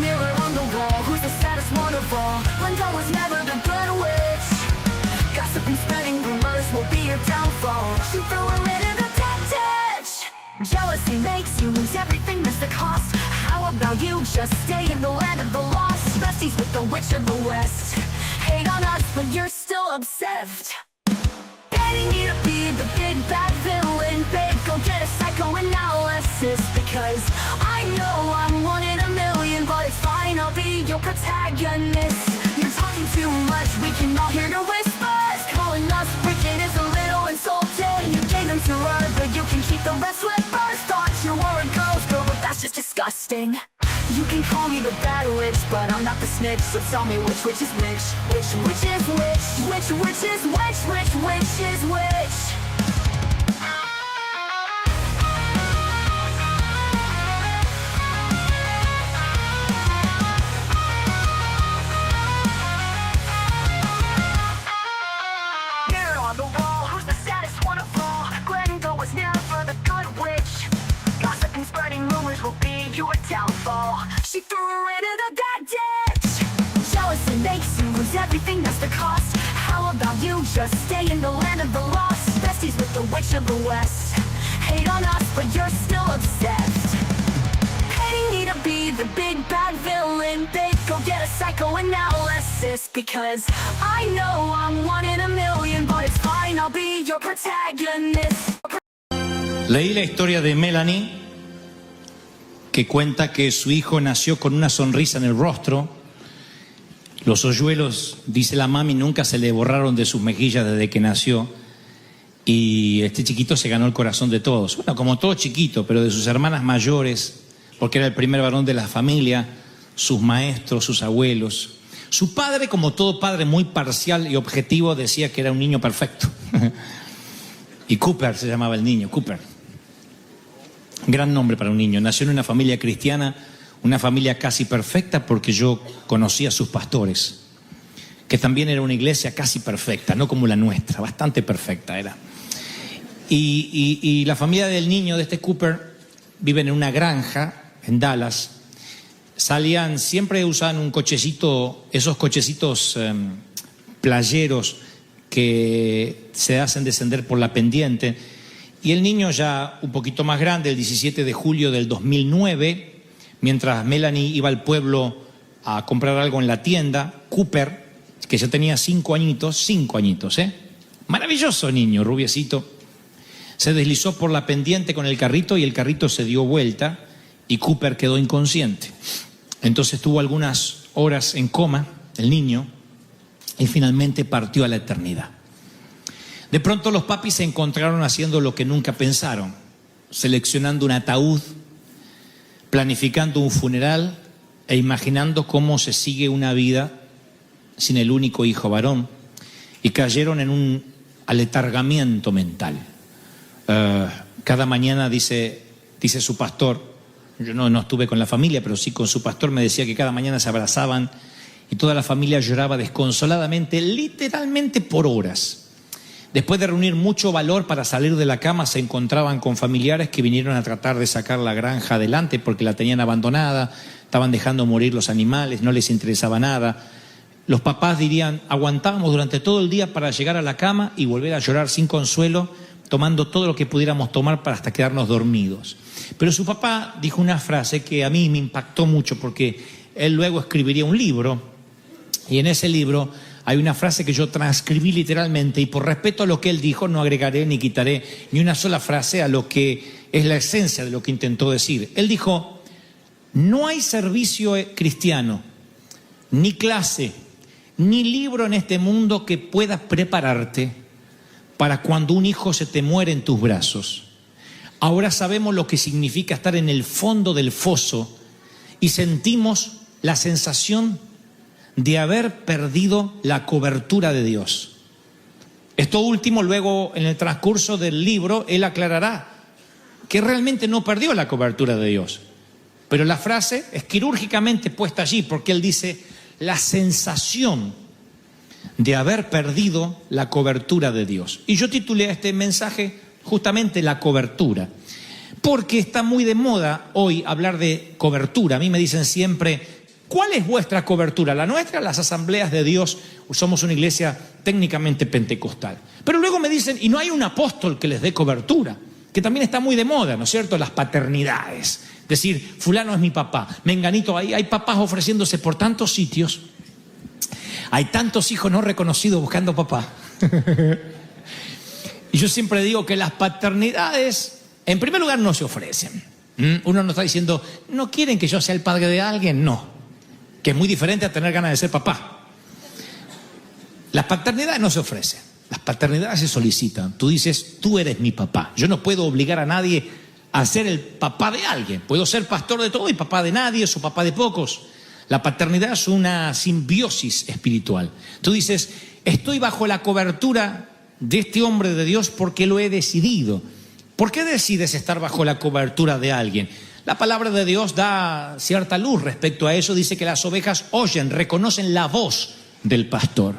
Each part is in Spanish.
mirror on the wall, who's the saddest one of all? Linda was never the good witch. Gossip and spreading rumors will be your downfall. She threw her into the dead ditch. Jealousy makes you lose everything, that's the cost. How about you just stay in the land of the lost? Besties with the witch of the west. Hate on us, but you're still obsessed. Getting you to be the big bad villain, babe, go get a psychoanalysis. Because I know I'm one in a million, but it's fine, I'll be your protagonist. You're talking too much, we can all hear the whispers. Calling us wicked is a little insulting. You gave them to her, but you can keep the rest with birds. Thought you were a girl's girl, but that's just disgusting. You can call me the bad witch, but I'm not the snitch. So tell me which is which? Which is which? Which is which is which? Mirror on the wall, who's the saddest one of all? Glenda was never the good witch. Gossip and spreading rumors will be your downfall. She threw her into the dead ditch. Jealousy makes you lose everything, that's the cost. How about you just stay in the land of the lost? Besties with the witch of the west. Hate on us, but you're still obsessed. Hating me to be the big bad villain, babe, go get a psychoanalysis. Because I know I'm one in a million, but it's fine, I'll be your protagonist. Leí la historia de Melanie, que cuenta que su hijo nació con una sonrisa en el rostro. Los hoyuelos, dice la mami, nunca se le borraron de sus mejillas desde que nació. Y este chiquito se ganó el corazón de todos. Bueno, como todo chiquito, pero de sus hermanas mayores, porque era el primer varón de la familia, sus maestros, sus abuelos. Su padre, como todo padre muy parcial y objetivo, decía que era un niño perfecto. Y Cooper se llamaba el niño, Cooper. Gran nombre para un niño. Nació en una familia cristiana, una familia casi perfecta, porque yo conocí a sus pastores, que también era una iglesia casi perfecta, no como la nuestra, bastante perfecta era. Y la familia del niño, de este Cooper, viven en una granja en Dallas. Siempre usaban un cochecito, esos cochecitos playeros que se hacen descender por la pendiente. Y el niño, ya un poquito más grande, el 17 de julio del 2009, mientras Melanie iba al pueblo a comprar algo en la tienda, Cooper, que ya tenía 5 añitos, maravilloso niño, rubiecito, se deslizó por la pendiente con el carrito y el carrito se dio vuelta y Cooper quedó inconsciente. Entonces estuvo algunas horas en coma, el niño, y finalmente partió a la eternidad. De pronto los papis se encontraron haciendo lo que nunca pensaron, seleccionando un ataúd, planificando un funeral e imaginando cómo se sigue una vida sin el único hijo varón, y cayeron en un aletargamiento mental. Cada mañana, dice su pastor, yo no estuve con la familia, pero sí con su pastor, me decía que cada mañana se abrazaban y toda la familia lloraba desconsoladamente, literalmente por horas. Después de reunir mucho valor para salir de la cama, se encontraban con familiares que vinieron a tratar de sacar la granja adelante porque la tenían abandonada, estaban dejando morir los animales, no les interesaba nada. Los papás dirían, aguantábamos durante todo el día para llegar a la cama y volver a llorar sin consuelo, tomando todo lo que pudiéramos tomar para hasta quedarnos dormidos. Pero su papá dijo una frase que a mí me impactó mucho, porque él luego escribiría un libro, y en ese libro hay una frase que yo transcribí literalmente, y por respeto a lo que él dijo no agregaré ni quitaré ni una sola frase a lo que es la esencia de lo que intentó decir. Él dijo, no hay servicio cristiano, ni clase, ni libro en este mundo que pueda prepararte para cuando un hijo se te muere en tus brazos. Ahora sabemos lo que significa estar en el fondo del foso y sentimos la sensación de haber perdido la cobertura de Dios. Esto último, luego en el transcurso del libro, él aclarará que realmente no perdió la cobertura de Dios. Pero la frase es quirúrgicamente puesta allí, porque él dice la sensación de haber perdido la cobertura de Dios. Y yo titulé a este mensaje justamente la cobertura, porque está muy de moda hoy hablar de cobertura. A mí me dicen siempre, ¿Cuál es vuestra cobertura? La nuestra, las asambleas de Dios, somos una iglesia técnicamente pentecostal. Pero luego me dicen, y no hay un apóstol que les dé cobertura, que también está muy de moda, ¿no es cierto? Las paternidades. Es decir, fulano es mi papá, menganito, ahí hay papás ofreciéndose por tantos sitios. Hay tantos hijos no reconocidos buscando papá. Y yo siempre digo que las paternidades, en primer lugar, no se ofrecen. Uno no está diciendo, ¿no quieren que yo sea el padre de alguien? No. Que es muy diferente a tener ganas de ser papá. Las paternidades no se ofrecen. Las paternidades se solicitan. Tú dices, tú eres mi papá. Yo no puedo obligar a nadie a ser el papá de alguien. Puedo ser pastor de todo y papá de nadie, o papá de pocos. La paternidad es una simbiosis espiritual. Tú dices, estoy bajo la cobertura de este hombre de Dios porque lo he decidido. ¿Por qué decides estar bajo la cobertura de alguien? La palabra de Dios da cierta luz respecto a eso. Dice que las ovejas oyen, reconocen la voz del pastor.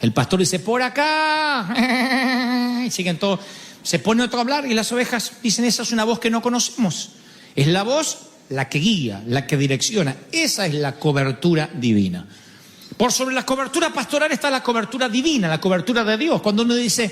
El pastor dice, por acá. Y siguen todos. Se pone otro a hablar y las ovejas dicen, esa es una voz que no conocemos. Es la voz la que guía, la que direcciona. Esa es la cobertura divina. Por sobre la cobertura pastoral está la cobertura divina, la cobertura de Dios. Cuando uno dice,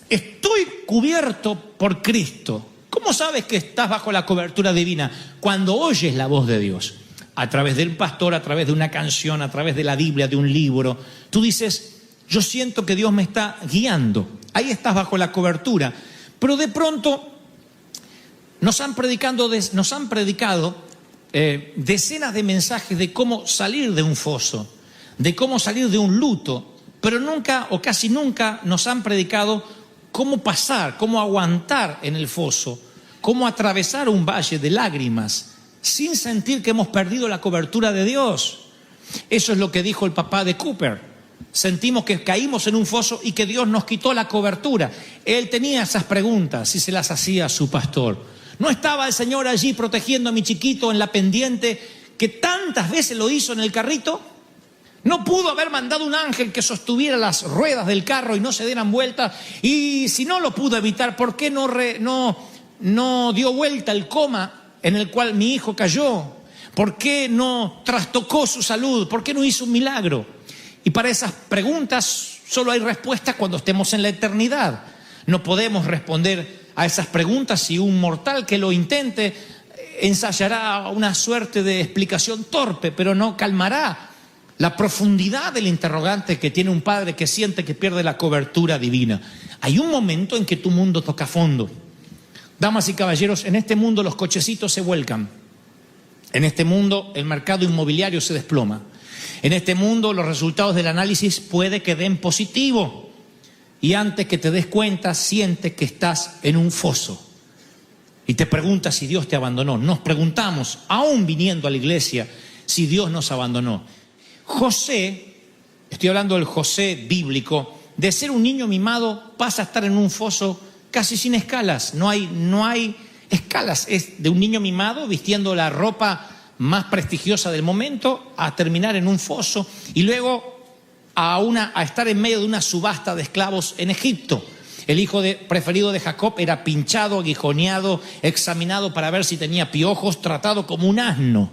estoy cubierto por Cristo. ¿Cómo sabes que estás bajo la cobertura divina? Cuando oyes la voz de Dios. A través del pastor, a través de una canción, a través de la Biblia, de un libro. Tú dices, yo siento que Dios me está guiando. Ahí estás bajo la cobertura. Pero de pronto nos han predicado decenas de mensajes de cómo salir de un foso, de cómo salir de un luto, pero nunca o casi nunca nos han predicado cómo pasar, cómo aguantar en el foso, cómo atravesar un valle de lágrimas sin sentir que hemos perdido la cobertura de Dios. Eso es lo que dijo el papá de Cooper. Sentimos que caímos en un foso y que Dios nos quitó la cobertura. Él tenía esas preguntas y se las hacía a su pastor. ¿No estaba el Señor allí protegiendo a mi chiquito en la pendiente que tantas veces lo hizo en el carrito? ¿No pudo haber mandado un ángel que sostuviera las ruedas del carro y no se dieran vuelta? Y si no lo pudo evitar, ¿por qué no dio vuelta el coma en el cual mi hijo cayó? ¿Por qué no trastocó su salud? ¿Por qué no hizo un milagro? Y para esas preguntas solo hay respuestas cuando estemos en la eternidad. No podemos responder a esas preguntas y un mortal que lo intente ensayará una suerte de explicación torpe, pero no calmará la profundidad del interrogante que tiene un padre que siente que pierde la cobertura divina. Hay un momento en que tu mundo toca fondo. Damas y caballeros, en este mundo los cochecitos se vuelcan. En este mundo el mercado inmobiliario se desploma. En este mundo los resultados del análisis puede que den positivo. Y antes que te des cuenta, sientes que estás en un foso. Y te preguntas si Dios te abandonó. Nos preguntamos, aún viniendo a la iglesia, si Dios nos abandonó. José, estoy hablando del José bíblico, de ser un niño mimado pasa a estar en un foso casi sin escalas. No hay escalas. Es de un niño mimado vistiendo la ropa más prestigiosa del momento a terminar en un foso y luego a estar en medio de una subasta de esclavos en Egipto. El hijo preferido de Jacob era pinchado, aguijoneado, examinado para ver si tenía piojos, tratado como un asno.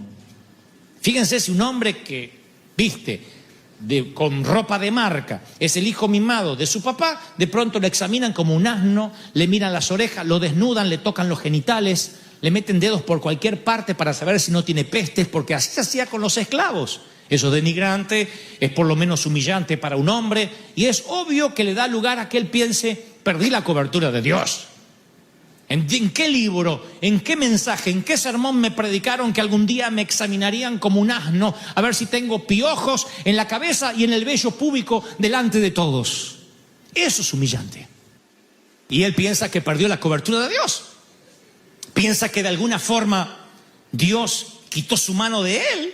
Fíjense, si un hombre que viste con ropa de marca es el hijo mimado de su papá, de pronto lo examinan como un asno, le miran las orejas, lo desnudan, le tocan los genitales, le meten dedos por cualquier parte para saber si no tiene pestes, porque así se hacía con los esclavos. Eso es denigrante, es por lo menos humillante para un hombre y es obvio que le da lugar a que él piense, perdí la cobertura de Dios. ¿En qué libro, en qué mensaje, en qué sermón me predicaron que algún día me examinarían como un asno a ver si tengo piojos en la cabeza y en el vello púbico delante de todos? Eso es humillante. Y él piensa que perdió la cobertura de Dios. Piensa que de alguna forma Dios quitó su mano de él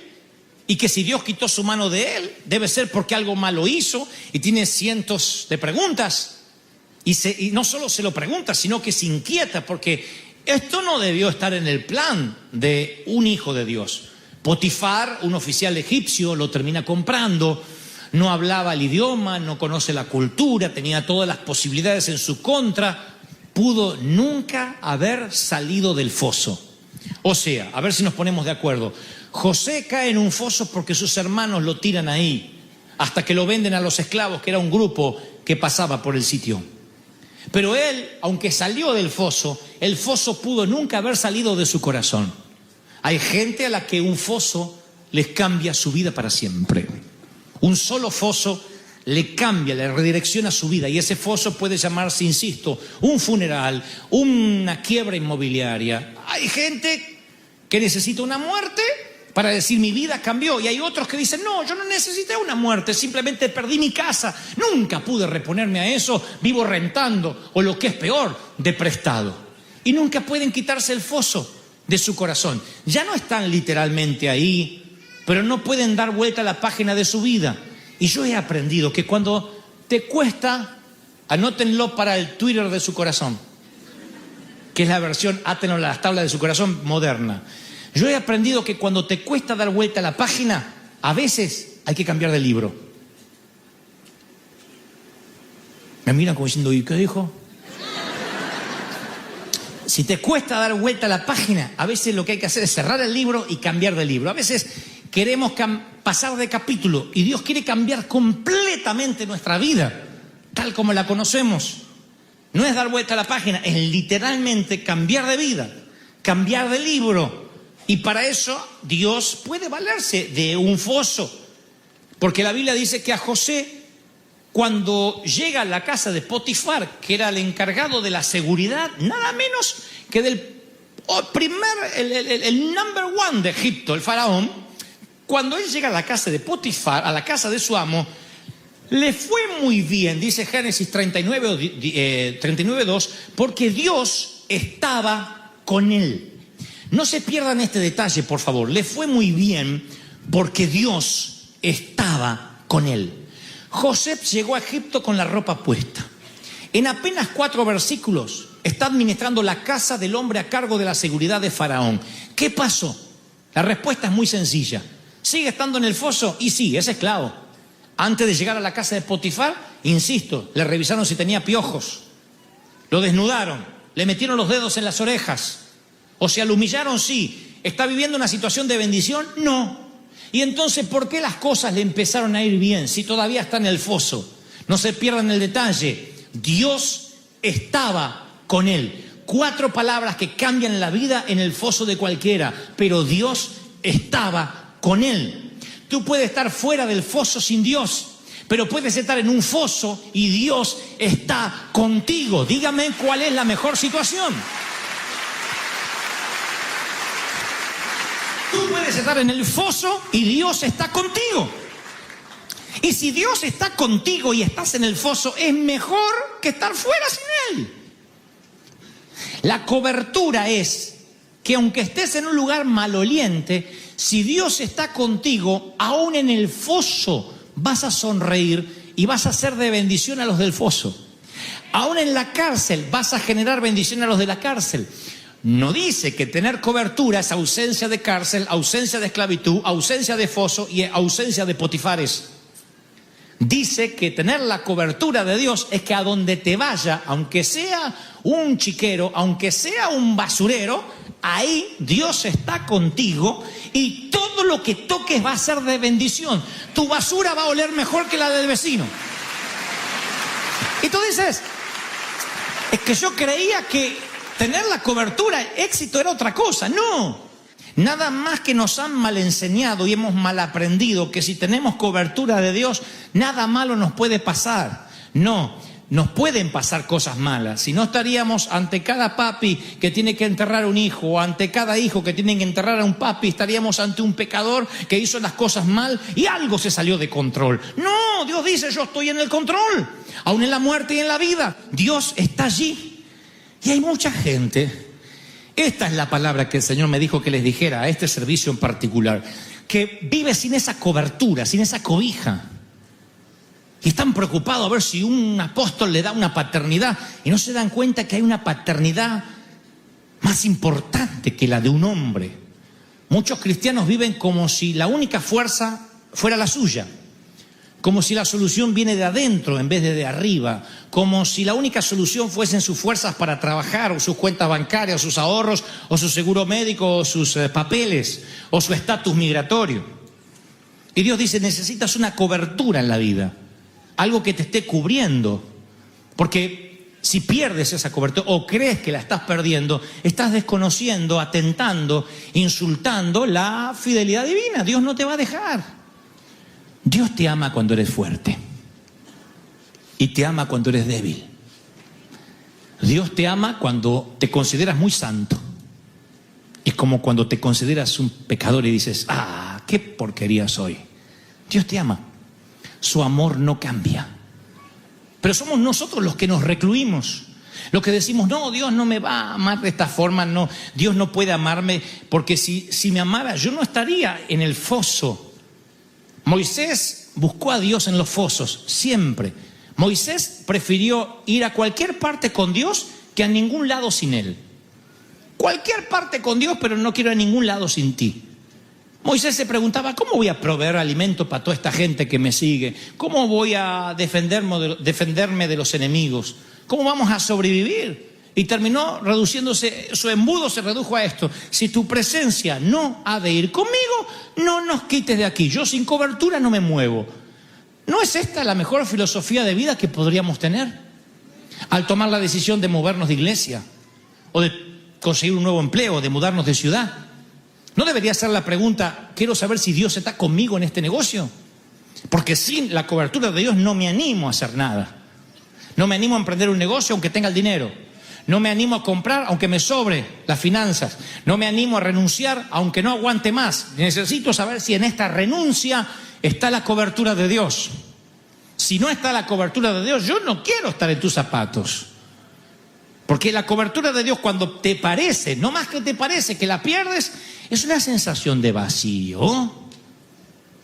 y que si Dios quitó su mano de él debe ser porque algo malo hizo y tiene cientos de preguntas. Y no solo se lo pregunta, sino que se inquieta porque esto no debió estar en el plan de un hijo de Dios. Potifar, un oficial egipcio, lo termina comprando, no hablaba el idioma, no conoce la cultura, tenía todas las posibilidades en su contra, pudo nunca haber salido del foso. O sea, a ver si nos ponemos de acuerdo. José cae en un foso porque sus hermanos lo tiran ahí, hasta que lo venden a los esclavos, que era un grupo que pasaba por el sitio. Pero él, aunque salió del foso, el foso pudo nunca haber salido de su corazón. Hay gente a la que un foso les cambia su vida para siempre. Un solo foso le cambia, le redirecciona su vida, y ese foso puede llamarse, insisto, un funeral, una quiebra inmobiliaria. Hay gente que necesita una muerte para decir mi vida cambió, y hay otros que dicen no, yo no necesité una muerte, simplemente perdí mi casa, nunca pude reponerme a eso, vivo rentando, o lo que es peor, de prestado. Y nunca pueden quitarse el foso de su corazón. Ya no están literalmente ahí, pero no pueden dar vuelta a la página de su vida. Y yo he aprendido que cuando te cuesta, anótenlo para el Twitter de su corazón, que es la versión, átenlo a las tablas de su corazón moderna. Yo he aprendido que cuando te cuesta dar vuelta a la página, a veces hay que cambiar de libro. Me miran como diciendo, ¿y qué dijo? Si te cuesta dar vuelta a la página, a veces lo que hay que hacer es cerrar el libro y cambiar de libro. A veces queremos pasar de capítulo y Dios quiere cambiar completamente nuestra vida, tal como la conocemos. No es dar vuelta a la página, es literalmente cambiar de vida, cambiar de libro. Y para eso Dios puede valerse de un foso. Porque la Biblia dice que a José, cuando llega a la casa de Potifar, que era el encargado de la seguridad, nada menos que del el number one de Egipto, el faraón, cuando él llega a la casa de Potifar, a la casa de su amo, le fue muy bien, dice Génesis 39:2, porque Dios estaba con él. No se pierdan este detalle, por favor. Le fue muy bien porque Dios estaba con él. José llegó a Egipto con la ropa puesta. En apenas 4 versículos está administrando la casa del hombre a cargo de la seguridad de Faraón. ¿Qué pasó? La respuesta es muy sencilla. ¿Sigue estando en el foso? Y sí, es esclavo. Antes de llegar a la casa de Potifar, insisto, le revisaron si tenía piojos. Lo desnudaron, le metieron los dedos en las orejas. O sea, lo humillaron, sí. ¿Está viviendo una situación de bendición? No. Y entonces, ¿por qué las cosas le empezaron a ir bien si todavía está en el foso? No se pierdan el detalle. Dios estaba con él. 4 palabras que cambian la vida en el foso de cualquiera, pero Dios estaba con él. Tú puedes estar fuera del foso sin Dios, pero puedes estar en un foso y Dios está contigo. Dígame cuál es la mejor situación. Tú puedes estar en el foso y Dios está contigo. Y si Dios está contigo y estás en el foso, es mejor que estar fuera sin Él. La cobertura es que aunque estés en un lugar maloliente, si Dios está contigo, aún en el foso vas a sonreír y vas a ser de bendición a los del foso. Aún en la cárcel vas a generar bendición a los de la cárcel. No dice que tener cobertura es ausencia de cárcel, ausencia de esclavitud, ausencia de foso y ausencia de potifares. Dice que tener la cobertura de Dios es que a donde te vaya, aunque sea un chiquero, aunque sea un basurero, ahí Dios está contigo y todo lo que toques va a ser de bendición. Tu basura va a oler mejor que la del vecino. Y tú dices, es que yo creía que tener la cobertura, éxito era otra cosa. No, nada más que nos han mal enseñado y hemos mal aprendido que si tenemos cobertura de Dios, nada malo nos puede pasar. No, nos pueden pasar cosas malas. Si no, estaríamos ante cada papi que tiene que enterrar a un hijo, o ante cada hijo que tiene que enterrar a un papi, estaríamos ante un pecador que hizo las cosas mal y algo se salió de control. No, Dios dice, yo estoy en el control, aún en la muerte y en la vida. Dios está allí. Y hay mucha gente, esta es la palabra que el Señor me dijo que les dijera a este servicio en particular, que vive sin esa cobertura, sin esa cobija. Y están preocupados a ver si un apóstol le da una paternidad y no se dan cuenta que hay una paternidad más importante que la de un hombre. Muchos cristianos viven como si la única fuerza fuera la suya. como si la solución viene de adentro en vez de arriba, como si la única solución fuesen sus fuerzas para trabajar, o sus cuentas bancarias, o sus ahorros, o su seguro médico, o sus papeles, o su estatus migratorio. Y Dios dice, necesitas una cobertura en la vida, algo que te esté cubriendo, porque si pierdes esa cobertura o crees que la estás perdiendo, estás desconociendo, atentando, insultando la fidelidad divina. Dios no te va a dejar. Dios te ama cuando eres fuerte y te ama cuando eres débil. Dios te ama cuando te consideras muy santo. Es como cuando te consideras un pecador y dices, qué porquería soy. Dios te ama. Su amor no cambia. Pero somos nosotros los que nos recluimos, los que decimos, no, Dios no me va a amar de esta forma, no, Dios no puede amarme, porque si me amara yo no estaría en el foso. Moisés buscó a Dios en los fosos, siempre. Moisés prefirió ir a cualquier parte con Dios que a ningún lado sin Él. Cualquier parte con Dios, pero no quiero a ningún lado sin ti. Moisés se preguntaba, ¿cómo voy a proveer alimento para toda esta gente que me sigue? ¿Cómo voy a defenderme de los enemigos? ¿Cómo vamos a sobrevivir? Y terminó reduciéndose, su embudo se redujo a esto: si tu presencia no ha de ir conmigo, no nos quites de aquí. Yo sin cobertura no me muevo. ¿No es esta la mejor filosofía de vida que podríamos tener? Al tomar la decisión de movernos de iglesia, o de conseguir un nuevo empleo, de mudarnos de ciudad. ¿No debería ser la pregunta, quiero saber si Dios está conmigo en este negocio? Porque sin la cobertura de Dios no me animo a hacer nada. No me animo a emprender un negocio aunque tenga el dinero. No me animo a comprar aunque me sobre las finanzas. No me animo a renunciar aunque no aguante más. Necesito saber si en esta renuncia está la cobertura de Dios. Si no está la cobertura de Dios, yo no quiero estar en tus zapatos. Porque la cobertura de Dios, cuando te parece, no más que te parece que la pierdes, es una sensación de vacío.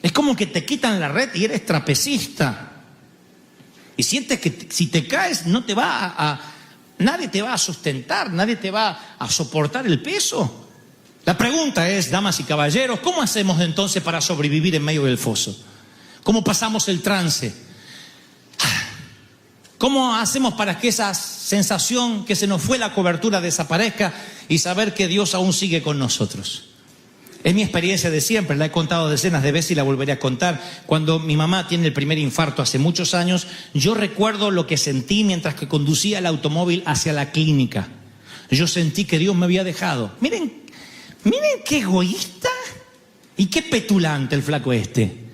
Es como que te quitan la red y eres trapecista. Y sientes que si te caes no te nadie te va a sustentar, nadie te va a soportar el peso. La pregunta es, damas y caballeros, ¿cómo hacemos entonces para sobrevivir en medio del foso? ¿Cómo pasamos el trance? ¿Cómo hacemos para que esa sensación que se nos fue la cobertura desaparezca y saber que Dios aún sigue con nosotros? Es mi experiencia de siempre, la he contado decenas de veces y la volveré a contar. Cuando mi mamá tiene el primer infarto hace muchos años, yo recuerdo lo que sentí mientras que conducía el automóvil hacia la clínica. Yo sentí que Dios me había dejado. Miren qué egoísta y qué petulante el flaco este.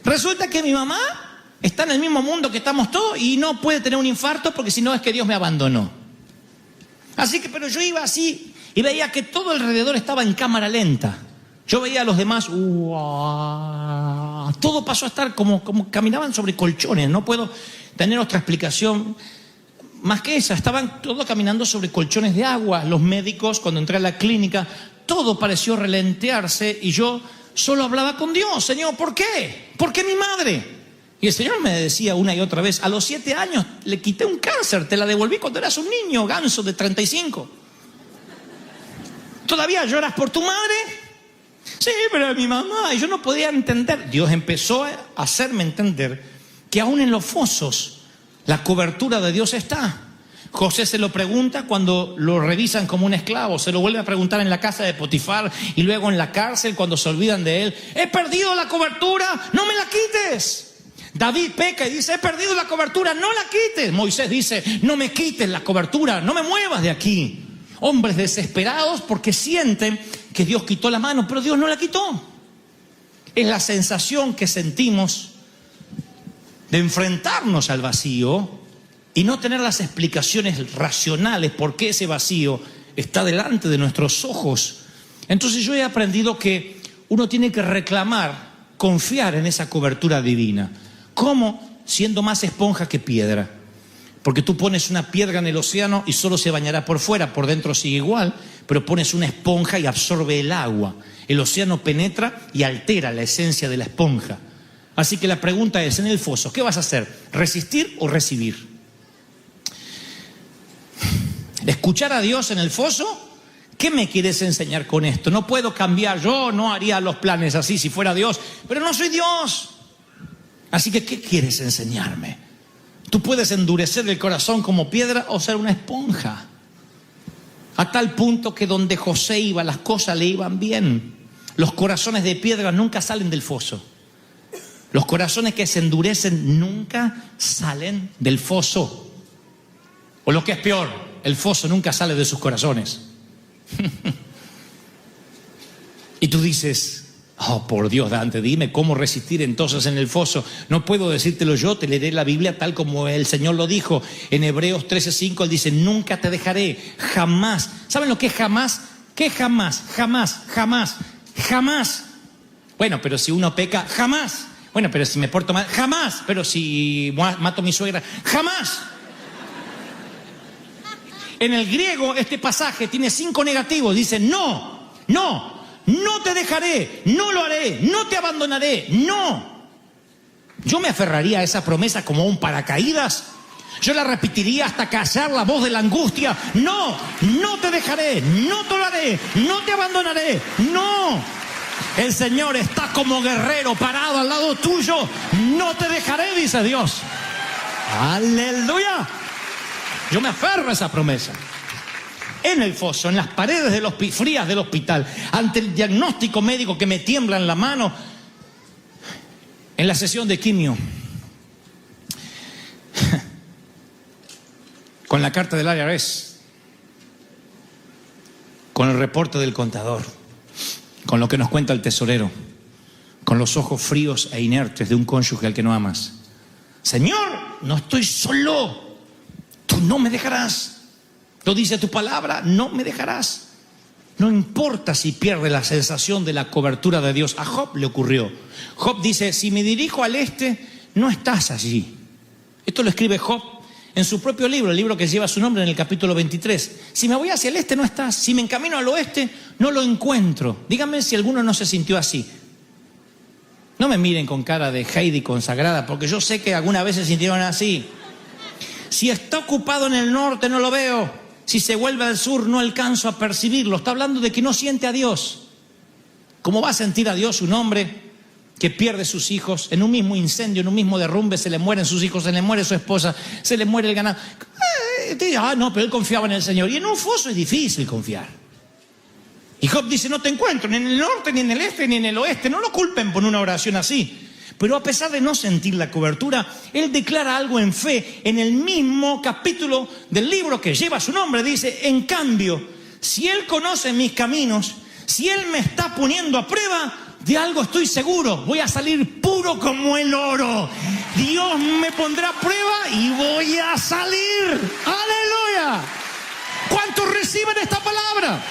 Resulta que mi mamá está en el mismo mundo que estamos todos y no puede tener un infarto porque si no es que Dios me abandonó. Así que, pero yo iba así y veía que todo alrededor estaba en cámara lenta. Yo veía a los demás, todo pasó a estar como caminaban sobre colchones. No puedo tener otra explicación más que esa. Estaban todos caminando sobre colchones de agua. Los médicos, cuando entré a la clínica, todo pareció relentearse y yo solo hablaba con Dios. Señor, ¿por qué? ¿Por qué mi madre? Y el Señor me decía una y otra vez, a los 7 años le quité un cáncer, te la devolví cuando eras un niño ganso de 35. ¿Todavía lloras por tu madre? Sí, pero mi mamá, y yo no podía entender. Dios empezó a hacerme entender que aún en los fosos la cobertura de Dios está. José se lo pregunta cuando lo revisan como un esclavo, se lo vuelve a preguntar en la casa de Potifar y luego en la cárcel cuando se olvidan de él. He perdido la cobertura, no me la quites. David peca y dice, he perdido la cobertura, no la quites. Moisés dice, no me quites la cobertura, no me muevas de aquí. Hombres desesperados porque sienten que Dios quitó la mano, pero Dios no la quitó. Es la sensación que sentimos de enfrentarnos al vacío y no tener las explicaciones racionales por qué ese vacío está delante de nuestros ojos. Entonces yo he aprendido que uno tiene que reclamar, confiar en esa cobertura divina. ¿Cómo? Siendo más esponja que piedra. Porque tú pones una piedra en el océano y solo se bañará por fuera, por dentro sigue igual, pero pones una esponja y absorbe el agua. El océano penetra y altera la esencia de la esponja. Así que la pregunta es, en el foso, ¿qué vas a hacer? ¿Resistir o recibir? ¿Escuchar a Dios en el foso? ¿Qué me quieres enseñar con esto? No puedo cambiar, yo no haría los planes así si fuera Dios, pero no soy Dios. Así que, ¿qué quieres enseñarme? Tú puedes endurecer el corazón como piedra o ser una esponja. A tal punto que donde José iba, las cosas le iban bien. Los corazones de piedra nunca salen del foso. Los corazones que se endurecen nunca salen del foso. O lo que es peor, el foso nunca sale de sus corazones. Y tú dices, oh, por Dios, Dante, dime cómo resistir entonces en el foso. No puedo decírtelo yo, te leeré la Biblia tal como el Señor lo dijo. En Hebreos 13:5 Él dice, nunca te dejaré, jamás. ¿Saben lo que es jamás? ¿Qué es jamás? Jamás, jamás, jamás. Bueno, pero si uno peca, jamás. Bueno, pero si me porto mal, jamás. Pero si mato a mi suegra, jamás. En el griego este pasaje tiene 5 negativos. Dice, no, no. No te dejaré, no lo haré, no te abandonaré, no. Yo me aferraría a esa promesa como un paracaídas. Yo la repetiría hasta callar la voz de la angustia. No, no te dejaré, no te lo haré, no te abandonaré, no. El Señor está como guerrero parado al lado tuyo. No te dejaré, dice Dios. Aleluya. Yo me aferro a esa promesa. En el foso, en las paredes frías del hospital, ante el diagnóstico médico que me tiembla en la mano, en la sesión de quimio, con la carta del IRS, con el reporte del contador, con lo que nos cuenta el tesorero, con los ojos fríos e inertes de un cónyuge al que no amas. Señor, no estoy solo, tú no me dejarás. Lo dice tu palabra, no me dejarás. No importa si pierde la sensación de la cobertura de Dios. A Job le ocurrió. Job dice, si me dirijo al este, no estás allí. Esto lo escribe Job en su propio libro, el libro que lleva su nombre en el capítulo 23. Si me voy hacia el este, no estás. Si me encamino al oeste, no lo encuentro. Díganme si alguno no se sintió así. No me miren con cara de Heidi consagrada, porque yo sé que alguna vez se sintieron así. Si está ocupado en el norte, no lo veo. Si se vuelve al sur, no alcanzo a percibirlo. Está hablando de que no siente a Dios. ¿Cómo va a sentir a Dios un hombre que pierde sus hijos en un mismo incendio, en un mismo derrumbe? Se le mueren sus hijos, se le muere su esposa, se le muere el ganado. No, pero él confiaba en el Señor. Y en un foso es difícil confiar. Y Job dice, no te encuentro ni en el norte, ni en el este, ni en el oeste. No lo culpen por una oración así. Pero a pesar de no sentir la cobertura, él declara algo en fe. En el mismo capítulo del libro que lleva su nombre, dice, en cambio, si él conoce mis caminos, si él me está poniendo a prueba, de algo estoy seguro, voy a salir puro como el oro. Dios me pondrá a prueba y voy a salir. ¡Aleluya! ¿Cuántos reciben esta palabra?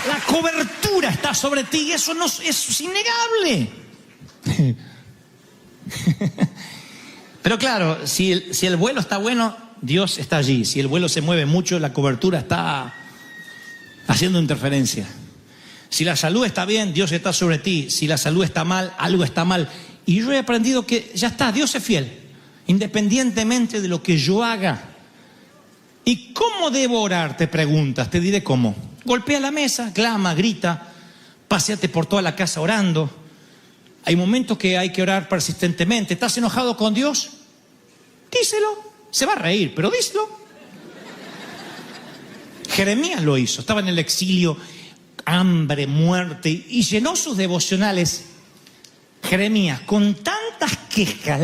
La cobertura está sobre ti y eso es innegable. Pero claro, si el vuelo está bueno, Dios está allí. Si el vuelo se mueve mucho, la cobertura está haciendo interferencia. Si la salud está bien, Dios está sobre ti. Si la salud está mal, algo está mal. Y yo he aprendido que ya está, Dios es fiel, independientemente de lo que yo haga. ¿Y cómo debo orar? Te preguntas, te diré cómo. Golpea la mesa, clama, grita, paséate por toda la casa orando. Hay momentos que hay que orar persistentemente. ¿Estás enojado con Dios? Díselo. Se va a reír, pero díselo. Jeremías lo hizo. Estaba en el exilio, hambre, muerte, y llenó sus devocionales. Jeremías, con tantas quejas,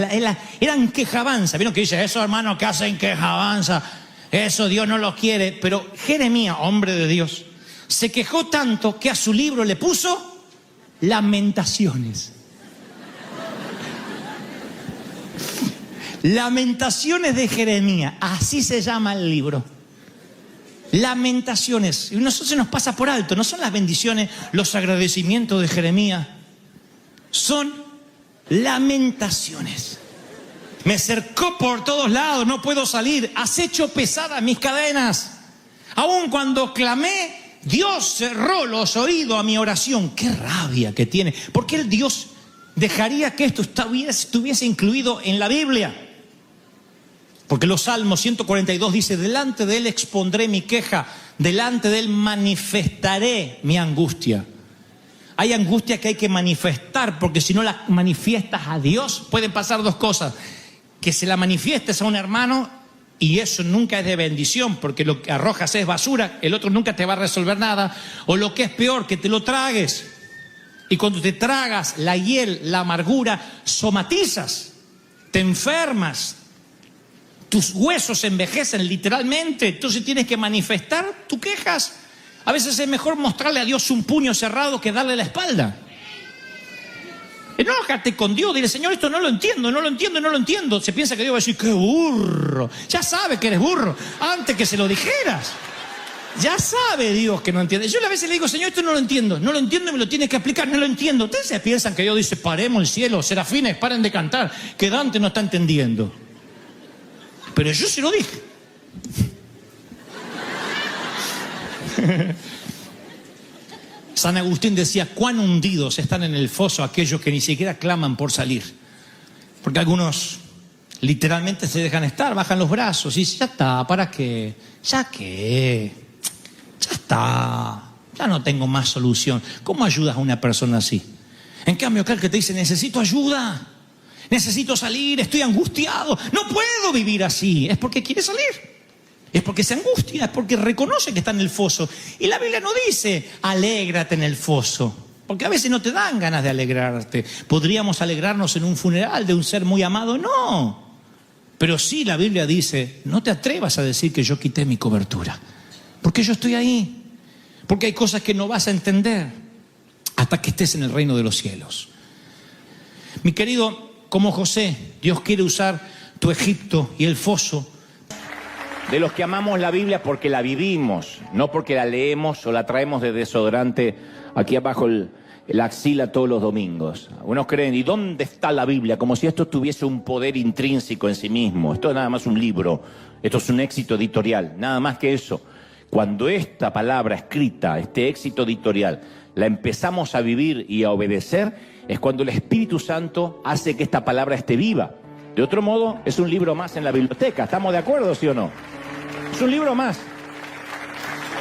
eran quejabanza. ¿Vieron que dice, eso hermano que hacen quejabanza? Eso Dios no lo quiere. Pero Jeremías, hombre de Dios, se quejó tanto que a su libro le puso Lamentaciones. Lamentaciones de Jeremías, así se llama el libro. Lamentaciones. Y a nosotros se nos pasa por alto. No son las bendiciones, los agradecimientos de Jeremías. Son lamentaciones. Me cercó por todos lados, no puedo salir. Has hecho pesadas mis cadenas. Aun cuando clamé, Dios cerró los oídos a mi oración. Qué rabia que tiene. ¿Por qué el Dios dejaría que esto estuviese incluido en la Biblia? Porque los Salmos 142 dice, delante de Él expondré mi queja, delante de Él manifestaré mi angustia. hay angustia que hay que manifestar, porque si no la manifiestas a Dios, pueden pasar dos cosas. Que se la manifiestes a un hermano y eso nunca es de bendición, porque lo que arrojas es basura, el otro nunca te va a resolver nada. O lo que es peor, que te lo tragues. Y cuando te tragas la hiel, la amargura, somatizas, te enfermas, tus huesos envejecen literalmente, entonces tienes que manifestar tus quejas. A veces es mejor mostrarle a Dios un puño cerrado que darle la espalda. Enójate con Dios, dile, Señor, esto no lo entiendo, no lo entiendo, no lo entiendo. Se piensa que Dios va a decir, qué burro. Ya sabe que eres burro, antes que se lo dijeras. Ya sabe Dios que no entiende. Yo a veces le digo, Señor, esto no lo entiendo y me lo tienes que explicar, no lo entiendo. Ustedes se piensan que Dios dice, paremos el cielo, serafines, paren de cantar, que Dante no está entendiendo. Pero yo se lo dije. San Agustín decía, cuán hundidos están en el foso aquellos que ni siquiera claman por salir. Porque algunos literalmente se dejan estar, bajan los brazos y dicen, ya está, ¿para qué? ¿Ya qué? Ya está, ya no tengo más solución. ¿Cómo ayudas a una persona así? En cambio, aquel que te dice, necesito ayuda, necesito salir, estoy angustiado, no puedo vivir así, es porque quiere salir. Es porque se angustia, es porque reconoce que está en el foso. Y la Biblia no dice, alégrate en el foso. Porque a veces no te dan ganas de alegrarte. ¿Podríamos alegrarnos en un funeral de un ser muy amado? No. Pero sí la Biblia dice, no te atrevas a decir que yo quité mi cobertura. Porque yo estoy ahí. Porque hay cosas que no vas a entender hasta que estés en el reino de los cielos. Mi querido, como José, Dios quiere usar tu Egipto y el foso. De los que amamos la Biblia porque la vivimos, no porque la leemos o la traemos de desodorante aquí abajo la axila todos los domingos. Unos creen, ¿y dónde está la Biblia? Como si esto tuviese un poder intrínseco en sí mismo. Esto es nada más un libro, esto es un éxito editorial, nada más que eso. Cuando esta palabra escrita, este éxito editorial, la empezamos a vivir y a obedecer, es cuando el Espíritu Santo hace que esta palabra esté viva. De otro modo, es un libro más en la biblioteca. ¿Estamos de acuerdo, sí o no? Es un libro más.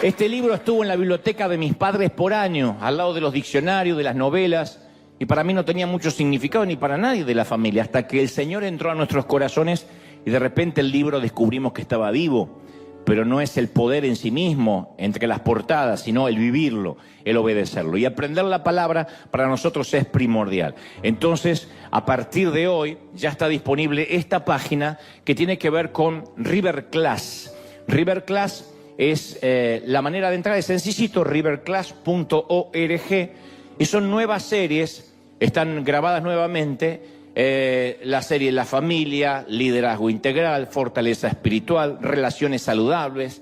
Este libro estuvo en la biblioteca de mis padres por años, al lado de los diccionarios, de las novelas, y para mí no tenía mucho significado ni para nadie de la familia, hasta que el Señor entró a nuestros corazones y de repente el libro descubrimos que estaba vivo. Pero no es el poder en sí mismo, entre las portadas, sino el vivirlo, el obedecerlo. Y aprender la palabra para nosotros es primordial. Entonces, a partir de hoy, ya está disponible esta página que tiene que ver con River Class. River Class es la manera de entrar, es sencillito, riverclass.org, y son nuevas series, están grabadas nuevamente. La serie La Familia, Liderazgo Integral, Fortaleza Espiritual, Relaciones Saludables.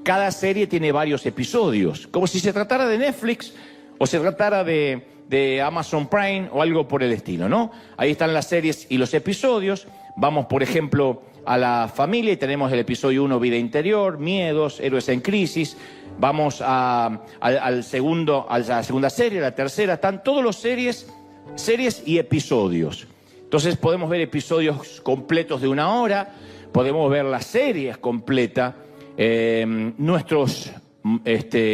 Cada serie tiene varios episodios, como si se tratara de Netflix o se tratara de Amazon Prime o algo por el estilo, ¿no? Ahí están las series y los episodios. Vamos, por ejemplo, a La Familia y tenemos el episodio 1, Vida Interior, Miedos, Héroes en Crisis. Vamos a la segunda serie, la tercera. Están todos los series y episodios. Entonces podemos ver episodios completos de 1 hora, podemos ver las series completas, nuestros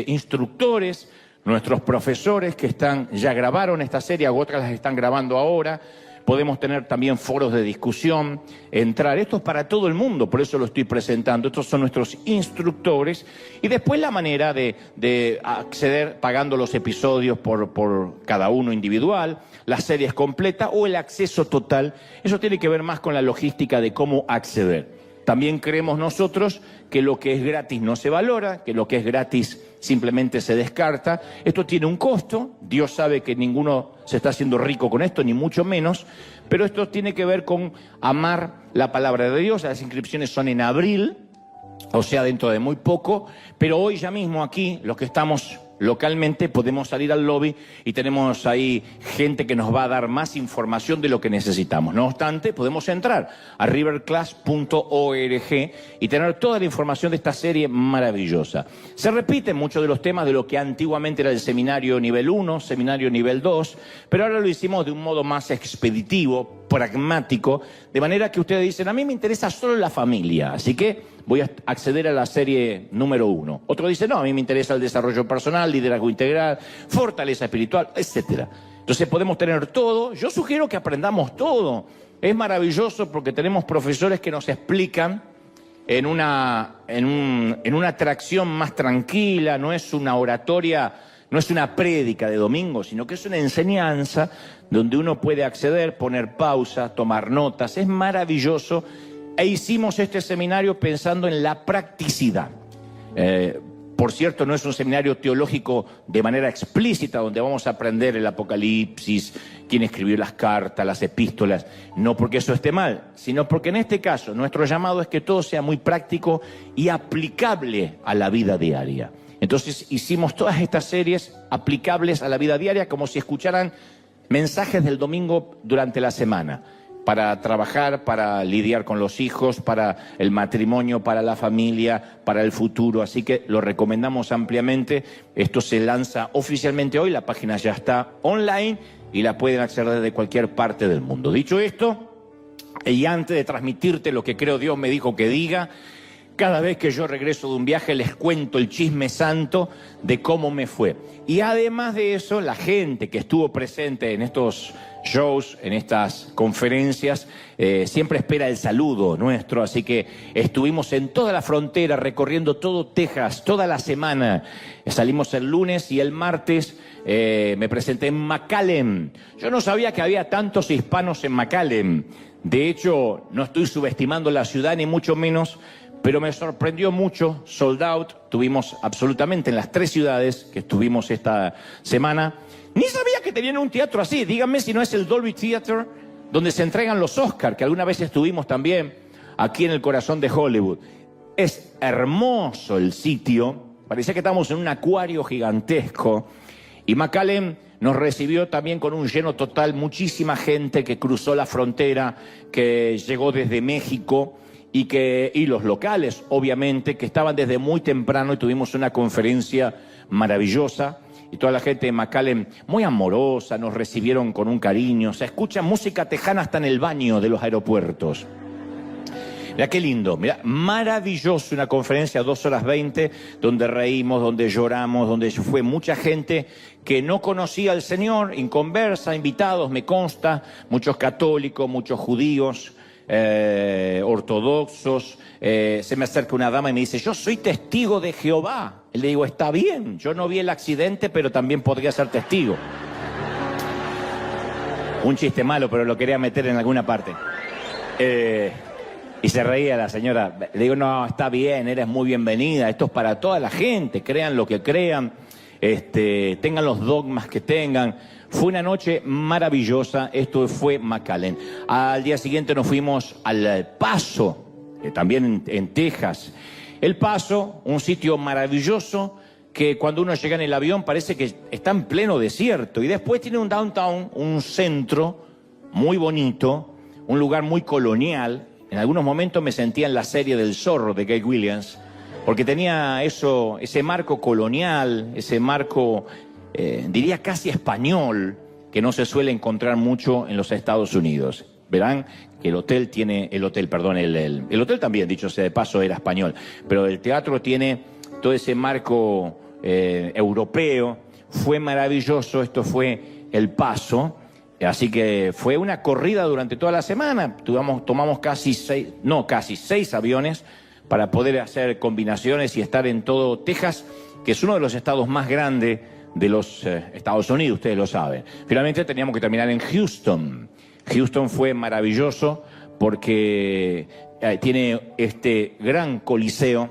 instructores, nuestros profesores que ya grabaron esta serie, otras las están grabando ahora. Podemos tener también foros de discusión, entrar. Esto es para todo el mundo, por eso lo estoy presentando. Estos son nuestros instructores. Y después la manera de acceder pagando los episodios por cada uno individual, las series completas o el acceso total. Eso tiene que ver más con la logística de cómo acceder. También creemos nosotros que lo que es gratis no se valora, que lo que es gratis simplemente se descarta. Esto tiene un costo, Dios sabe que ninguno se está haciendo rico con esto, ni mucho menos, pero esto tiene que ver con amar la palabra de Dios. Las inscripciones son en abril, o sea, dentro de muy poco, pero hoy ya mismo aquí, los que estamos localmente, podemos salir al lobby y tenemos ahí gente que nos va a dar más información de lo que necesitamos. No obstante, podemos entrar a riverclass.org y tener toda la información de esta serie maravillosa. Se repiten muchos de los temas de lo que antiguamente era el seminario nivel 1, seminario nivel 2, pero ahora lo hicimos de un modo más expeditivo, pragmático, de manera que ustedes dicen, a mí me interesa solo la familia, así que voy a acceder a la serie número 1. Otro dice, no, a mí me interesa el desarrollo personal, liderazgo integral, fortaleza espiritual, etc. Entonces podemos tener todo. Yo sugiero que aprendamos todo. Es maravilloso porque tenemos profesores que nos explican en una atracción más tranquila, no es una oratoria, no es una prédica de domingo, sino que es una enseñanza donde uno puede acceder, poner pausa, tomar notas. Es maravilloso. E hicimos este seminario pensando en la practicidad. Por cierto, no es un seminario teológico de manera explícita, donde vamos a aprender el Apocalipsis, quién escribió las cartas, las epístolas, no porque eso esté mal, sino porque en este caso nuestro llamado es que todo sea muy práctico y aplicable a la vida diaria. Entonces hicimos todas estas series aplicables a la vida diaria, como si escucharan mensajes del domingo durante la semana, para trabajar, para lidiar con los hijos, para el matrimonio, para la familia, para el futuro. Así que lo recomendamos ampliamente. Esto se lanza oficialmente hoy, la página ya está online y la pueden acceder desde cualquier parte del mundo. Dicho esto, y antes de transmitirte lo que creo Dios me dijo que diga, cada vez que yo regreso de un viaje les cuento el chisme santo de cómo me fue. Y además de eso, la gente que estuvo presente en estos shows, en estas conferencias, siempre espera el saludo nuestro, así que estuvimos en toda la frontera, recorriendo todo Texas, toda la semana. Salimos el lunes y el martes me presenté en McAllen. Yo no sabía que había tantos hispanos en McAllen. De hecho, no estoy subestimando la ciudad, ni mucho menos, pero me sorprendió mucho, sold out, tuvimos absolutamente en las 3 ciudades que estuvimos esta semana. Ni sabía que tenían un teatro así, díganme si no es el Dolby Theater, donde se entregan los Oscars, que alguna vez estuvimos también aquí en el corazón de Hollywood. Es hermoso el sitio, parecía que estábamos en un acuario gigantesco, y McAllen nos recibió también con un lleno total, muchísima gente que cruzó la frontera, que llegó desde México, y los locales, obviamente, que estaban desde muy temprano y tuvimos una conferencia maravillosa. Y toda la gente de McAllen, muy amorosa, nos recibieron con un cariño. Se escucha música tejana hasta en el baño de los aeropuertos. Mira qué lindo, mira, maravilloso, una conferencia 2 horas 20, donde reímos, donde lloramos, donde fue mucha gente que no conocía al Señor, inconversa, invitados, me consta, muchos católicos, muchos judíos, ortodoxos. Se me acerca una dama y me dice, yo soy testigo de Jehová. Y le digo, está bien, yo no vi el accidente, pero también podría ser testigo. Un chiste malo, pero lo quería meter en alguna parte. Y se reía la señora. Le digo, no, está bien, eres muy bienvenida, esto es para toda la gente, crean lo que crean, tengan los dogmas que tengan. Fue una noche maravillosa, esto fue McAllen. Al día siguiente nos fuimos al Paso, también en Texas. El Paso, un sitio maravilloso que cuando uno llega en el avión parece que está en pleno desierto. Y después tiene un downtown, un centro muy bonito, un lugar muy colonial. En algunos momentos me sentía en la serie del Zorro de Gay Williams, porque tenía eso, ese marco colonial, ese marco, diría casi español, que no se suele encontrar mucho en los Estados Unidos. Verán que el hotel también, dicho sea de paso, era español, pero el teatro tiene todo ese marco europeo. Fue maravilloso, esto fue El Paso. Así que fue una corrida durante toda la semana. Tomamos casi 6 aviones para poder hacer combinaciones y estar en todo Texas, que es uno de los estados más grandes de los Estados Unidos, ustedes lo saben. Finalmente teníamos que terminar en Houston. Houston fue maravilloso porque tiene este gran coliseo,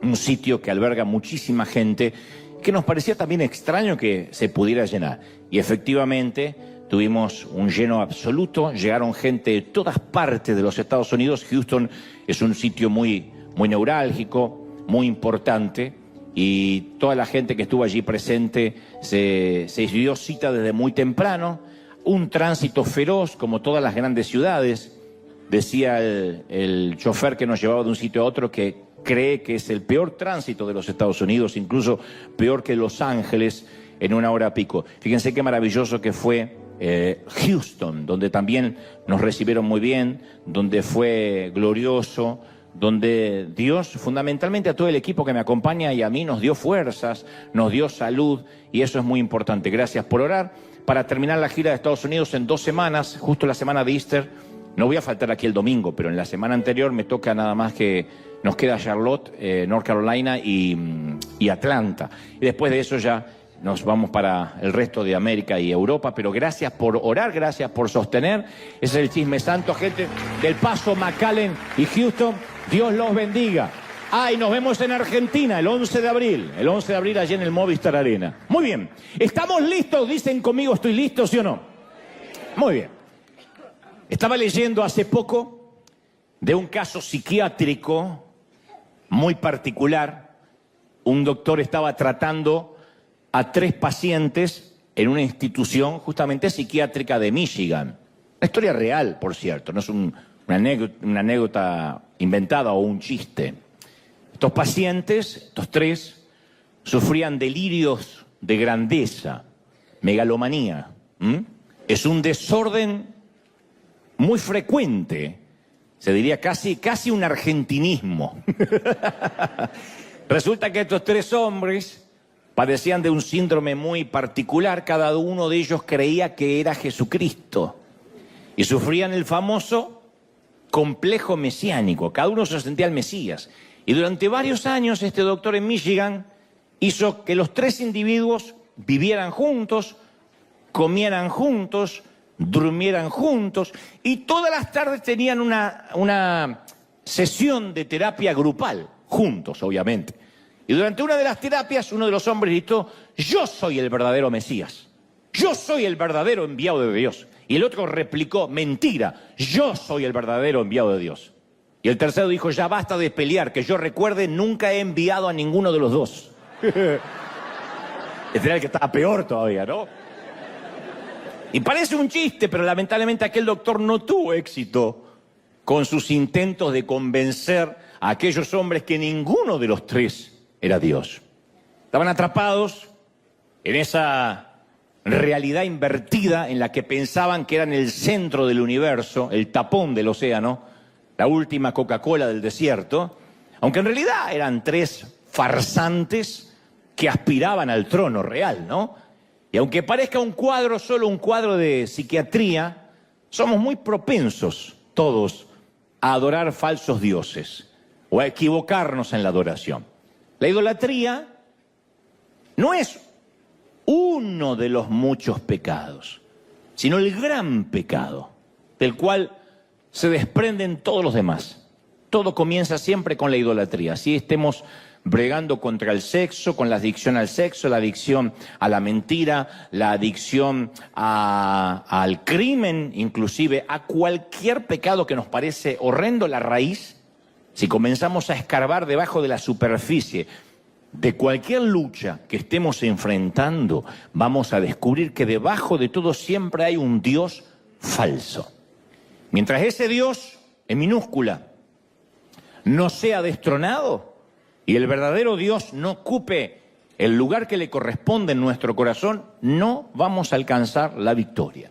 un sitio que alberga muchísima gente, que nos parecía también extraño que se pudiera llenar. Y efectivamente tuvimos un lleno absoluto, llegaron gente de todas partes de los Estados Unidos. Houston es un sitio muy neurálgico, muy importante, y toda la gente que estuvo allí presente se dio cita desde muy temprano. Un tránsito feroz, como todas las grandes ciudades. Decía el chofer que nos llevaba de un sitio a otro que cree que es el peor tránsito de los Estados Unidos, incluso peor que Los Ángeles en una hora pico. Fíjense qué maravilloso que fue Houston, donde también nos recibieron muy bien, donde fue glorioso, donde Dios fundamentalmente a todo el equipo que me acompaña y a mí nos dio fuerzas, nos dio salud, y eso es muy importante. Gracias por orar. Para terminar la gira de Estados Unidos en 2 semanas, justo la semana de Easter, no voy a faltar aquí el domingo, pero en la semana anterior me toca nada más que nos queda Charlotte, North Carolina y Atlanta. Y después de eso ya nos vamos para el resto de América y Europa, pero gracias por orar, gracias por sostener. Ese es el Chisme Santo, gente del Paso, McAllen y Houston. Dios los bendiga. Y nos vemos en Argentina el 11 de abril. El 11 de abril allí en el Movistar Arena. Muy bien. ¿Estamos listos? Dicen conmigo, ¿estoy listo, sí o no? Muy bien. Estaba leyendo hace poco de un caso psiquiátrico muy particular. Un doctor estaba tratando a 3 pacientes en una institución justamente psiquiátrica de Michigan. Una historia real, por cierto, no es una anécdota inventada o un chiste. Estos pacientes, estos 3, sufrían delirios de grandeza, megalomanía. Es un desorden muy frecuente, se diría casi un argentinismo. Resulta que estos 3 hombres padecían de un síndrome muy particular. Cada uno de ellos creía que era Jesucristo y sufrían el famoso complejo mesiánico. Cada uno se sentía el Mesías. Y durante varios años este doctor en Michigan hizo que los 3 individuos vivieran juntos, comieran juntos, durmieran juntos, y todas las tardes tenían una sesión de terapia grupal, juntos obviamente. Y durante una de las terapias uno de los hombres gritó: yo soy el verdadero Mesías, yo soy el verdadero enviado de Dios. Y el otro replicó: mentira, yo soy el verdadero enviado de Dios. Y el tercero dijo: ya basta de pelear, que yo recuerde nunca he enviado a ninguno de los dos. Este era el que estaba peor todavía, ¿no? Y parece un chiste, pero lamentablemente aquel doctor no tuvo éxito con sus intentos de convencer a aquellos hombres que ninguno de los 3 era Dios. Estaban atrapados en esa realidad invertida en la que pensaban que eran el centro del universo, el tapón del océano, la última Coca-Cola del desierto, aunque en realidad eran 3 farsantes que aspiraban al trono real, ¿no? Y aunque parezca un cuadro, solo un cuadro de psiquiatría, somos muy propensos todos a adorar falsos dioses o a equivocarnos en la adoración. La idolatría no es uno de los muchos pecados, sino el gran pecado, del cual se desprenden todos los demás. Todo comienza siempre con la idolatría. Así estemos bregando contra el sexo, con la adicción al sexo, la adicción a la mentira, la adicción al crimen, inclusive a cualquier pecado que nos parece horrendo. La raíz, si comenzamos a escarbar debajo de la superficie de cualquier lucha que estemos enfrentando, vamos a descubrir que debajo de todo siempre hay un Dios falso. Mientras ese Dios, en minúscula, no sea destronado y el verdadero Dios no ocupe el lugar que le corresponde en nuestro corazón, no vamos a alcanzar la victoria.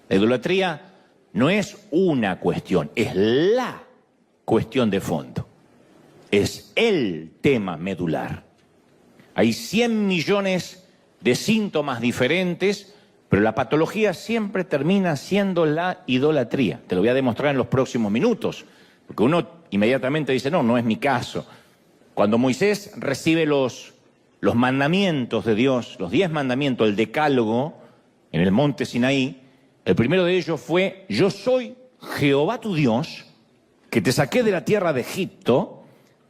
La idolatría no es una cuestión, es la cuestión de fondo. Es el tema medular. Hay 100 millones de síntomas diferentes, pero la patología siempre termina siendo la idolatría. Te lo voy a demostrar en los próximos minutos, porque uno inmediatamente dice: no es mi caso. Cuando Moisés recibe los mandamientos de Dios, los 10 mandamientos, el decálogo, en el monte Sinaí, el primero de ellos fue: yo soy Jehová tu Dios, que te saqué de la tierra de Egipto,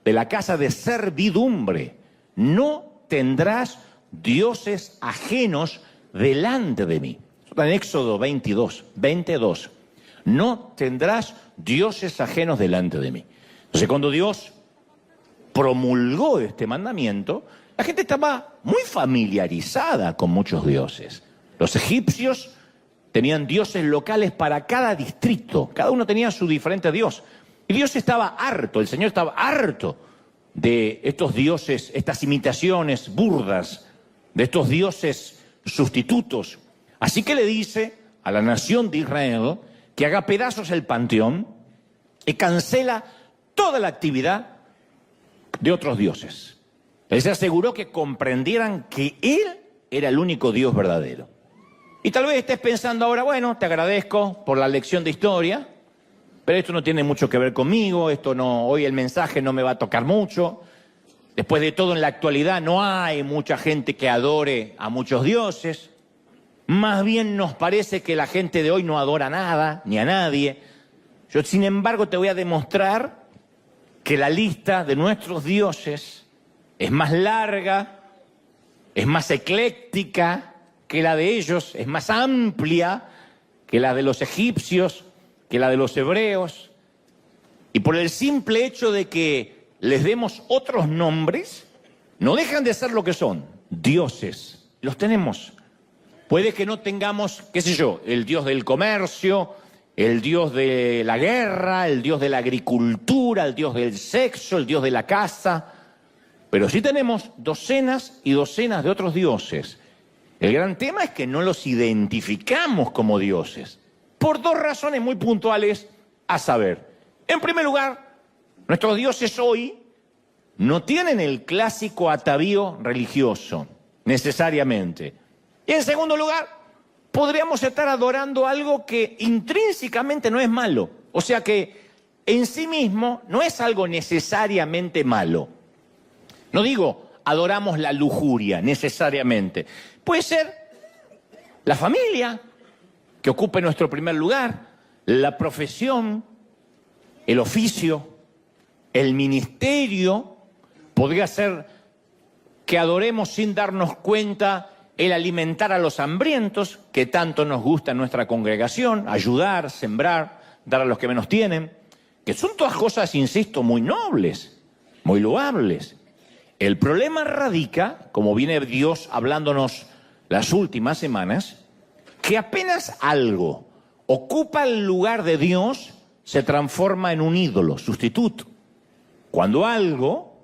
de la casa de servidumbre. No tendrás dioses ajenos delante de mí. En Éxodo 22. No tendrás dioses ajenos delante de mí. Entonces, cuando Dios promulgó este mandamiento, la gente estaba muy familiarizada con muchos dioses. Los egipcios tenían dioses locales para cada distrito. Cada uno tenía su diferente dios. Y Dios estaba harto, el Señor estaba harto de estos dioses, estas imitaciones burdas, de estos dioses sustitutos. Así que le dice a la nación de Israel que haga pedazos el panteón y cancela toda la actividad de otros dioses. Él se aseguró que comprendieran que Él era el único Dios verdadero. Y tal vez estés pensando ahora, bueno, te agradezco por la lección de historia, pero esto no tiene mucho que ver conmigo, hoy el mensaje no me va a tocar mucho. Después de todo, en la actualidad no hay mucha gente que adore a muchos dioses. Más bien nos parece que la gente de hoy no adora nada, ni a nadie. Yo, sin embargo, te voy a demostrar que la lista de nuestros dioses es más larga, es más ecléctica que la de ellos, es más amplia que la de los egipcios, que la de los hebreos. Y por el simple hecho de que les demos otros nombres, no dejan de ser lo que son, dioses. Los tenemos. Puede que no tengamos, qué sé yo, el dios del comercio, el dios de la guerra, el dios de la agricultura, el dios del sexo, el dios de la casa, pero sí tenemos docenas y docenas de otros dioses. El gran tema es que no los identificamos como dioses, por dos razones muy puntuales a saber. En primer lugar, nuestros dioses hoy no tienen el clásico atavío religioso, necesariamente. Y en segundo lugar, podríamos estar adorando algo que intrínsecamente no es malo. O sea que en sí mismo no es algo necesariamente malo. No digo adoramos la lujuria necesariamente. Puede ser la familia, que ocupe nuestro primer lugar, la profesión, el oficio, el ministerio. Podría ser que adoremos sin darnos cuenta el alimentar a los hambrientos, que tanto nos gusta en nuestra congregación, ayudar, sembrar, dar a los que menos tienen, que son todas cosas, insisto, muy nobles, muy loables. El problema radica, como viene Dios hablándonos las últimas semanas, que apenas algo ocupa el lugar de Dios, se transforma en un ídolo, sustituto. Cuando algo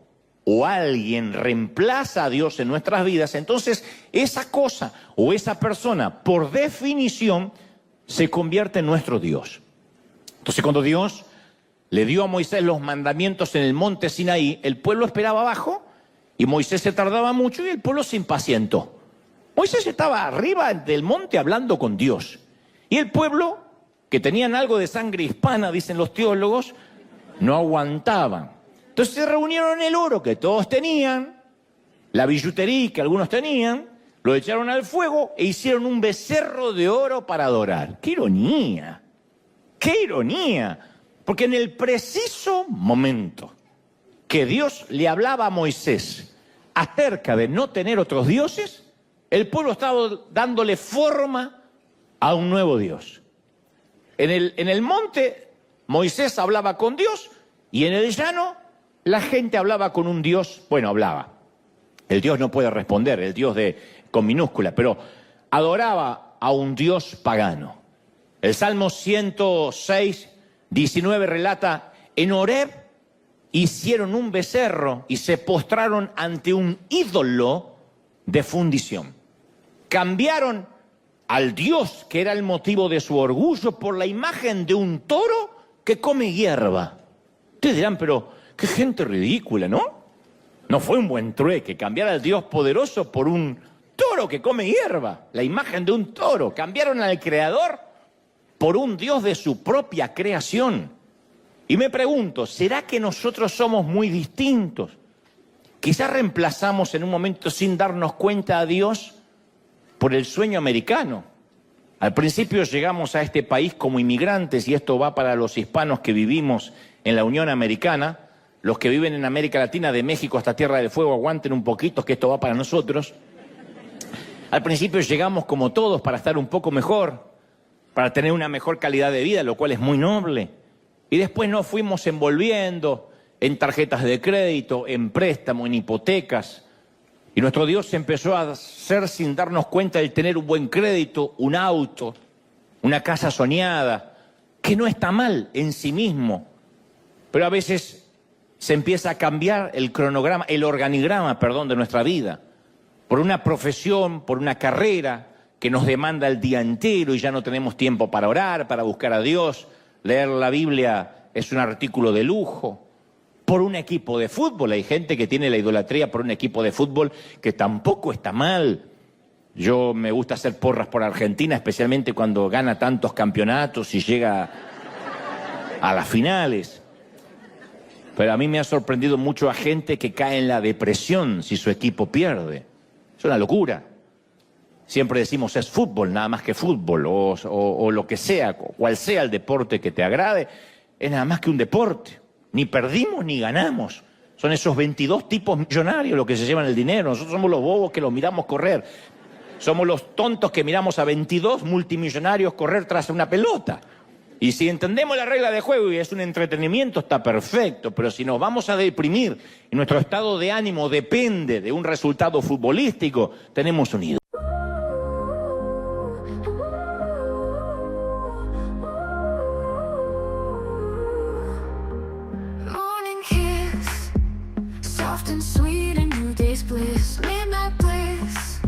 o alguien reemplaza a Dios en nuestras vidas, entonces esa cosa o esa persona, por definición, se convierte en nuestro Dios. Entonces, cuando Dios le dio a Moisés los mandamientos en el monte Sinaí, el pueblo esperaba abajo y Moisés se tardaba mucho y el pueblo se impacientó. Moisés estaba arriba del monte hablando con Dios. Y el pueblo, que tenían algo de sangre hispana, dicen los teólogos, no aguantaban. Entonces se reunieron el oro que todos tenían, la billutería que algunos tenían, lo echaron al fuego e hicieron un becerro de oro para adorar. ¡Qué ironía! ¡Qué ironía! Porque en el preciso momento que Dios le hablaba a Moisés acerca de no tener otros dioses, el pueblo estaba dándole forma a un nuevo Dios. En el monte Moisés hablaba con Dios y en el llano la gente hablaba con un Dios, bueno, hablaba. El Dios no puede responder, el Dios con minúscula, pero adoraba a un Dios pagano. El Salmo 106, 19 relata, en Horeb hicieron un becerro y se postraron ante un ídolo de fundición. Cambiaron al Dios que era el motivo de su orgullo por la imagen de un toro que come hierba. Ustedes dirán, pero qué gente ridícula, ¿no? No fue un buen trueque cambiar al Dios poderoso por un toro que come hierba, la imagen de un toro. Cambiaron al Creador por un Dios de su propia creación. Y me pregunto, ¿será que nosotros somos muy distintos? Quizás reemplazamos en un momento sin darnos cuenta a Dios por el sueño americano. Al principio llegamos a este país como inmigrantes, y esto va para los hispanos que vivimos en la Unión Americana. Los que viven en América Latina, de México hasta Tierra del Fuego, aguanten un poquito, que esto va para nosotros. Al principio llegamos como todos para estar un poco mejor, para tener una mejor calidad de vida, lo cual es muy noble. Y después nos fuimos envolviendo en tarjetas de crédito, en préstamo, en hipotecas. Y nuestro Dios empezó a hacer, sin darnos cuenta, el tener un buen crédito, un auto, una casa soñada, que no está mal en sí mismo. Pero a veces se empieza a cambiar el organigrama de nuestra vida, por una profesión, por una carrera que nos demanda el día entero y ya no tenemos tiempo para orar, para buscar a Dios. Leer la Biblia es un artículo de lujo. Por un equipo de fútbol, hay gente que tiene la idolatría por un equipo de fútbol que tampoco está mal. Yo me gusta hacer porras por Argentina, especialmente cuando gana tantos campeonatos y llega a las finales. Pero a mí me ha sorprendido mucho a gente que cae en la depresión si su equipo pierde. Es una locura. Siempre decimos es fútbol, nada más que fútbol, o lo que sea, cual sea el deporte que te agrade, es nada más que un deporte. Ni perdimos ni ganamos. Son esos 22 tipos millonarios los que se llevan el dinero. Nosotros somos los bobos que los miramos correr. Somos los tontos que miramos a 22 multimillonarios correr tras una pelota. Y si entendemos la regla de juego y es un entretenimiento, está perfecto. Pero si nos vamos a deprimir y nuestro estado de ánimo depende de un resultado futbolístico, tenemos un ídolo. Morning kiss, soft and sweet, a new day's bliss. Midnight bliss,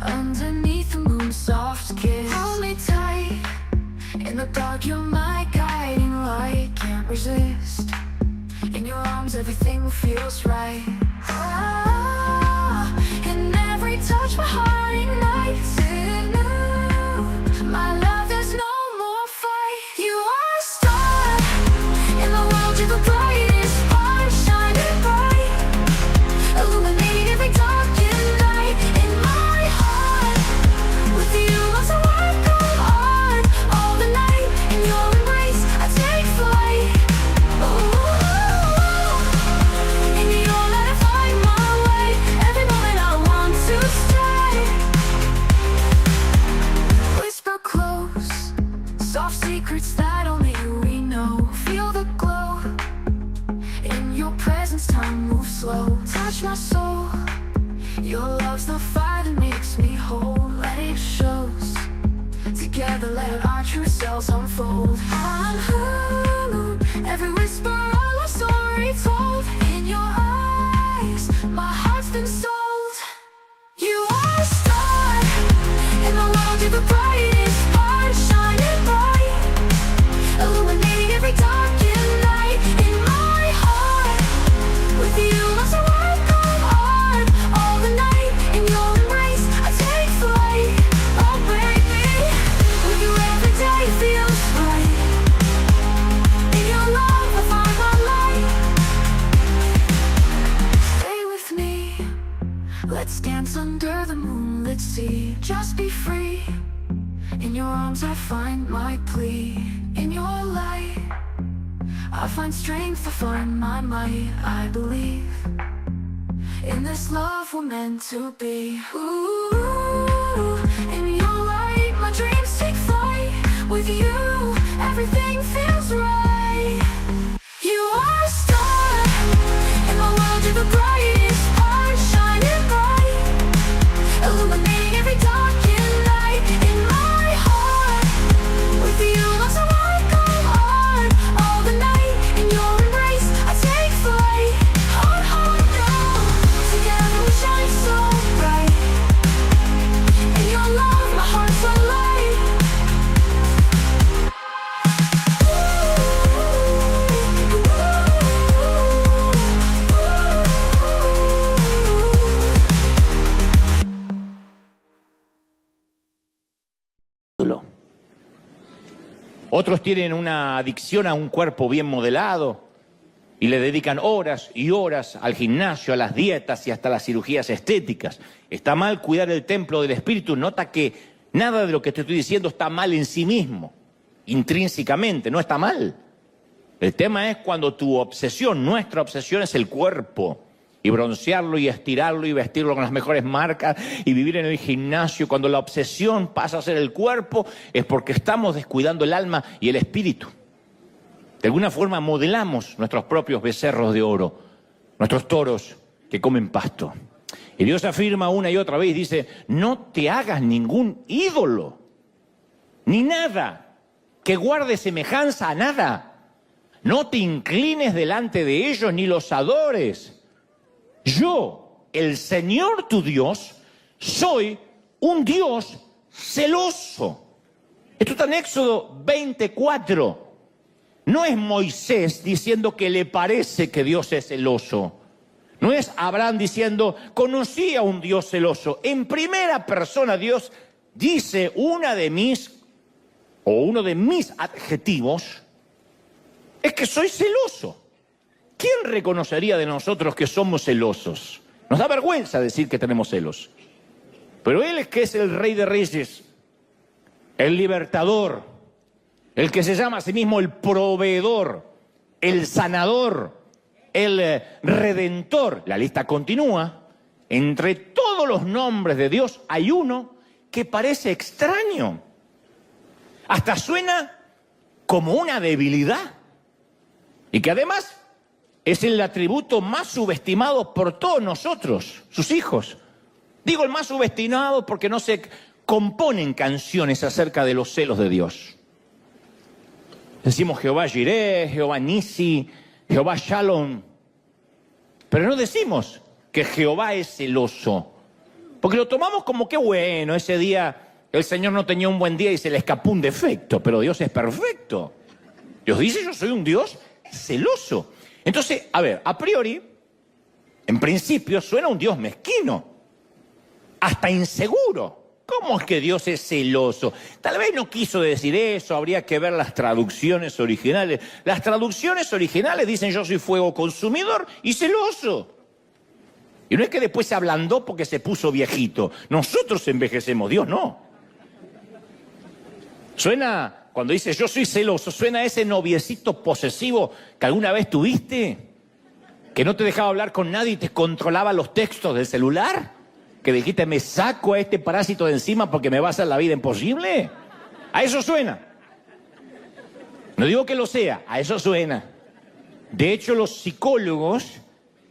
underneath the moon, soft kiss. Hold me tight, in the dark you're my guiding light. Can't resist, in your arms everything feels right. Ah, in every touch my heart ignites anew. My love, there's no more fight. You are a star, in the world you're the brightest spark, shining bright, illuminating every darkened night. In my heart, with you lost I won't go on. All the night, in your embrace I take flight. Ooh, in your light I find my way. Every moment I want to stay. Whisper close, soft secrets that only we know. Feel the glow, in your presence time moves slow. Touch my soul, your love's the fire that makes me whole. Let it shows, together let our true selves unfold. On Hulu, every whisper all our story told. In your eyes, my heart's been sold. You are a star, in the world you're the brightest spark, shining bright, illuminating every darkened night. In my heart, with you lost I won't go on. All the night, in your embrace I take flight. Oh baby, with you every day feels right. In your love I find my light. Stay with me, let's dance under the moonlit sea. Just be free, in your arms I find my plea. In your light I find strength, I find my might. I believe in this love we're meant to be. Ooh, in your light my dreams take flight. With you everything feels right. You are a star, in the world you're the brightest spark, shining bright, illuminating every darkened night. In my heart, with you lost I won't go on. All the night, in your embrace I take flight. Oh no, together we shine so bright. In your love my heart's alight. Otros tienen una adicción a un cuerpo bien modelado y le dedican horas y horas al gimnasio, a las dietas y hasta las cirugías estéticas. Está mal cuidar el templo del espíritu. Nota que nada de lo que te estoy diciendo está mal en sí mismo, intrínsecamente, no está mal. El tema es cuando tu obsesión, nuestra obsesión es el cuerpo. Y broncearlo y estirarlo y vestirlo con las mejores marcas y vivir en el gimnasio. Cuando la obsesión pasa a ser el cuerpo, es porque estamos descuidando el alma y el espíritu. De alguna forma modelamos nuestros propios becerros de oro, nuestros toros que comen pasto. Y Dios afirma una y otra vez, dice, no te hagas ningún ídolo, ni nada que guarde semejanza a nada. No te inclines delante de ellos ni los adores. Yo, el Señor tu Dios, soy un Dios celoso. Esto está en Éxodo 24. No es Moisés diciendo que le parece que Dios es celoso. No es Abraham diciendo, conocí a un Dios celoso. En primera persona Dios dice, uno de mis adjetivos es que soy celoso. ¿Quién reconocería de nosotros que somos celosos? Nos da vergüenza decir que tenemos celos. Pero Él es que es el Rey de Reyes, el libertador, el que se llama a sí mismo el proveedor, el sanador, el redentor. La lista continúa. Entre todos los nombres de Dios hay uno que parece extraño. Hasta suena como una debilidad. Y que además es el atributo más subestimado por todos nosotros, sus hijos. Digo el más subestimado porque no se componen canciones acerca de los celos de Dios. Decimos Jehová Jireh, Jehová Nisi, Jehová Shalom. Pero no decimos que Jehová es celoso. Porque lo tomamos como que bueno, ese día el Señor no tenía un buen día y se le escapó un defecto. Pero Dios es perfecto. Dios dice, yo soy un Dios celoso. Entonces, a ver, a priori, en principio suena un Dios mezquino. Hasta inseguro. ¿Cómo es que Dios es celoso? Tal vez no quiso decir eso, habría que ver las traducciones originales. Las traducciones originales dicen yo soy fuego consumidor y celoso. Y no es que después se ablandó porque se puso viejito. Nosotros envejecemos, Dios no. Suena, cuando dice yo soy celoso, suena a ese noviecito posesivo que alguna vez tuviste, que no te dejaba hablar con nadie y te controlaba los textos del celular. Que dijiste, me saco a este parásito de encima porque me va a hacer la vida imposible. A eso suena. No digo que lo sea, a eso suena. De hecho, los psicólogos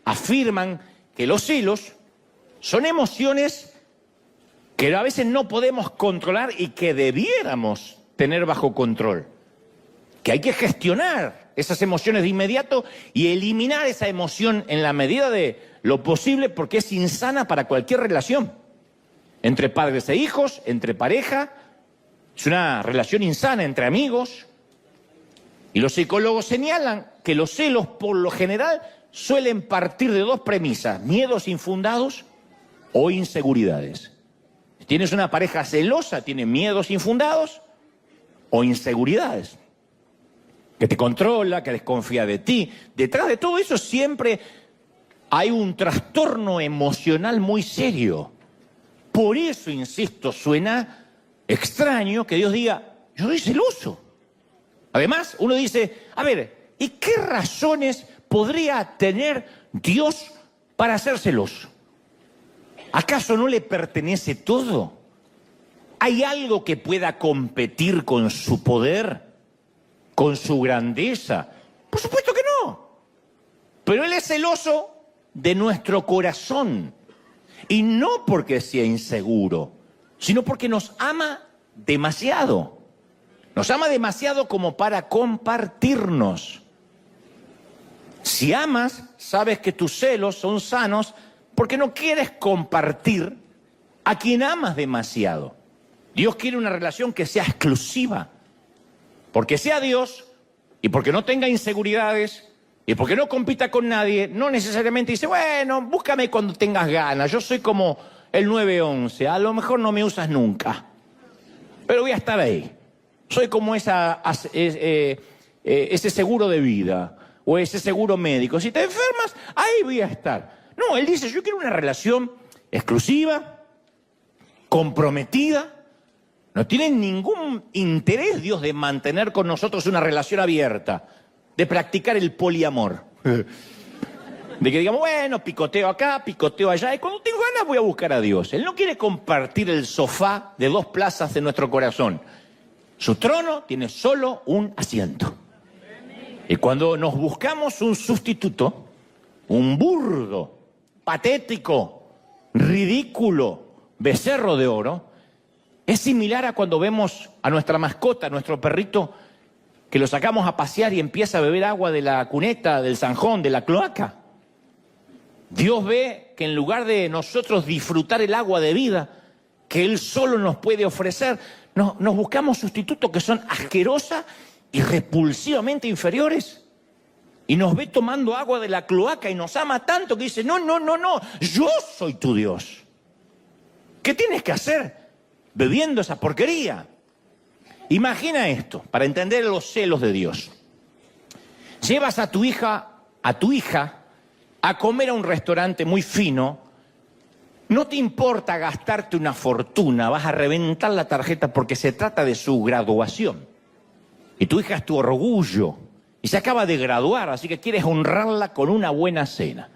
afirman que los celos son emociones que a veces no podemos controlar y que debiéramos tener bajo control. Que hay que gestionar esas emociones de inmediato y eliminar esa emoción en la medida de lo posible porque es insana para cualquier relación. Entre padres e hijos, entre pareja, es una relación insana entre amigos. Y los psicólogos señalan que los celos por lo general suelen partir de dos premisas, miedos infundados o inseguridades. Si tienes una pareja celosa, tiene miedos infundados o inseguridades. Que te controla, que desconfía de ti. Detrás de todo eso siempre hay un trastorno emocional muy serio. Por eso, insisto, suena extraño que Dios diga, yo soy celoso. Además, uno dice, a ver, ¿y qué razones podría tener Dios para ser celoso? ¿Acaso no le pertenece todo? ¿Hay algo que pueda competir con su poder? ¿Con su grandeza? Por supuesto que no. Pero Él es celoso de nuestro corazón. Y no porque sea inseguro, sino porque nos ama demasiado. Nos ama demasiado como para compartirnos. Si amas, sabes que tus celos son sanos porque no quieres compartir a quien amas demasiado. Dios quiere una relación que sea exclusiva. Porque sea Dios y porque no tenga inseguridades y porque no compita con nadie, no necesariamente dice, bueno, búscame cuando tengas ganas, yo soy como el 911, a lo mejor no me usas nunca, pero voy a estar ahí. Soy como ese seguro de vida o ese seguro médico. Si te enfermas, ahí voy a estar. No, Él dice, yo quiero una relación exclusiva, comprometida. No tiene ningún interés Dios de mantener con nosotros una relación abierta, de practicar el poliamor. De que digamos, bueno, picoteo acá, picoteo allá, y cuando tengo ganas voy a buscar a Dios. Él no quiere compartir el sofá de 2 plazas de nuestro corazón. Su trono tiene solo un asiento. Y cuando nos buscamos un sustituto, un burdo, patético, ridículo, becerro de oro, es similar a cuando vemos a nuestra mascota, a nuestro perrito, que lo sacamos a pasear y empieza a beber agua de la cuneta, del zanjón, de la cloaca. Dios ve que en lugar de nosotros disfrutar el agua de vida que Él solo nos puede ofrecer, nos buscamos sustitutos que son asquerosa y repulsivamente inferiores. Y nos ve tomando agua de la cloaca y nos ama tanto que dice, no, yo soy tu Dios. ¿Qué tienes que hacer bebiendo esa porquería? Imagina esto, para entender los celos de Dios. Llevas a tu hija, a comer a un restaurante muy fino. No te importa gastarte una fortuna, vas a reventar la tarjeta porque se trata de su graduación. Y tu hija es tu orgullo. Y se acaba de graduar, así que quieres honrarla con una buena cena.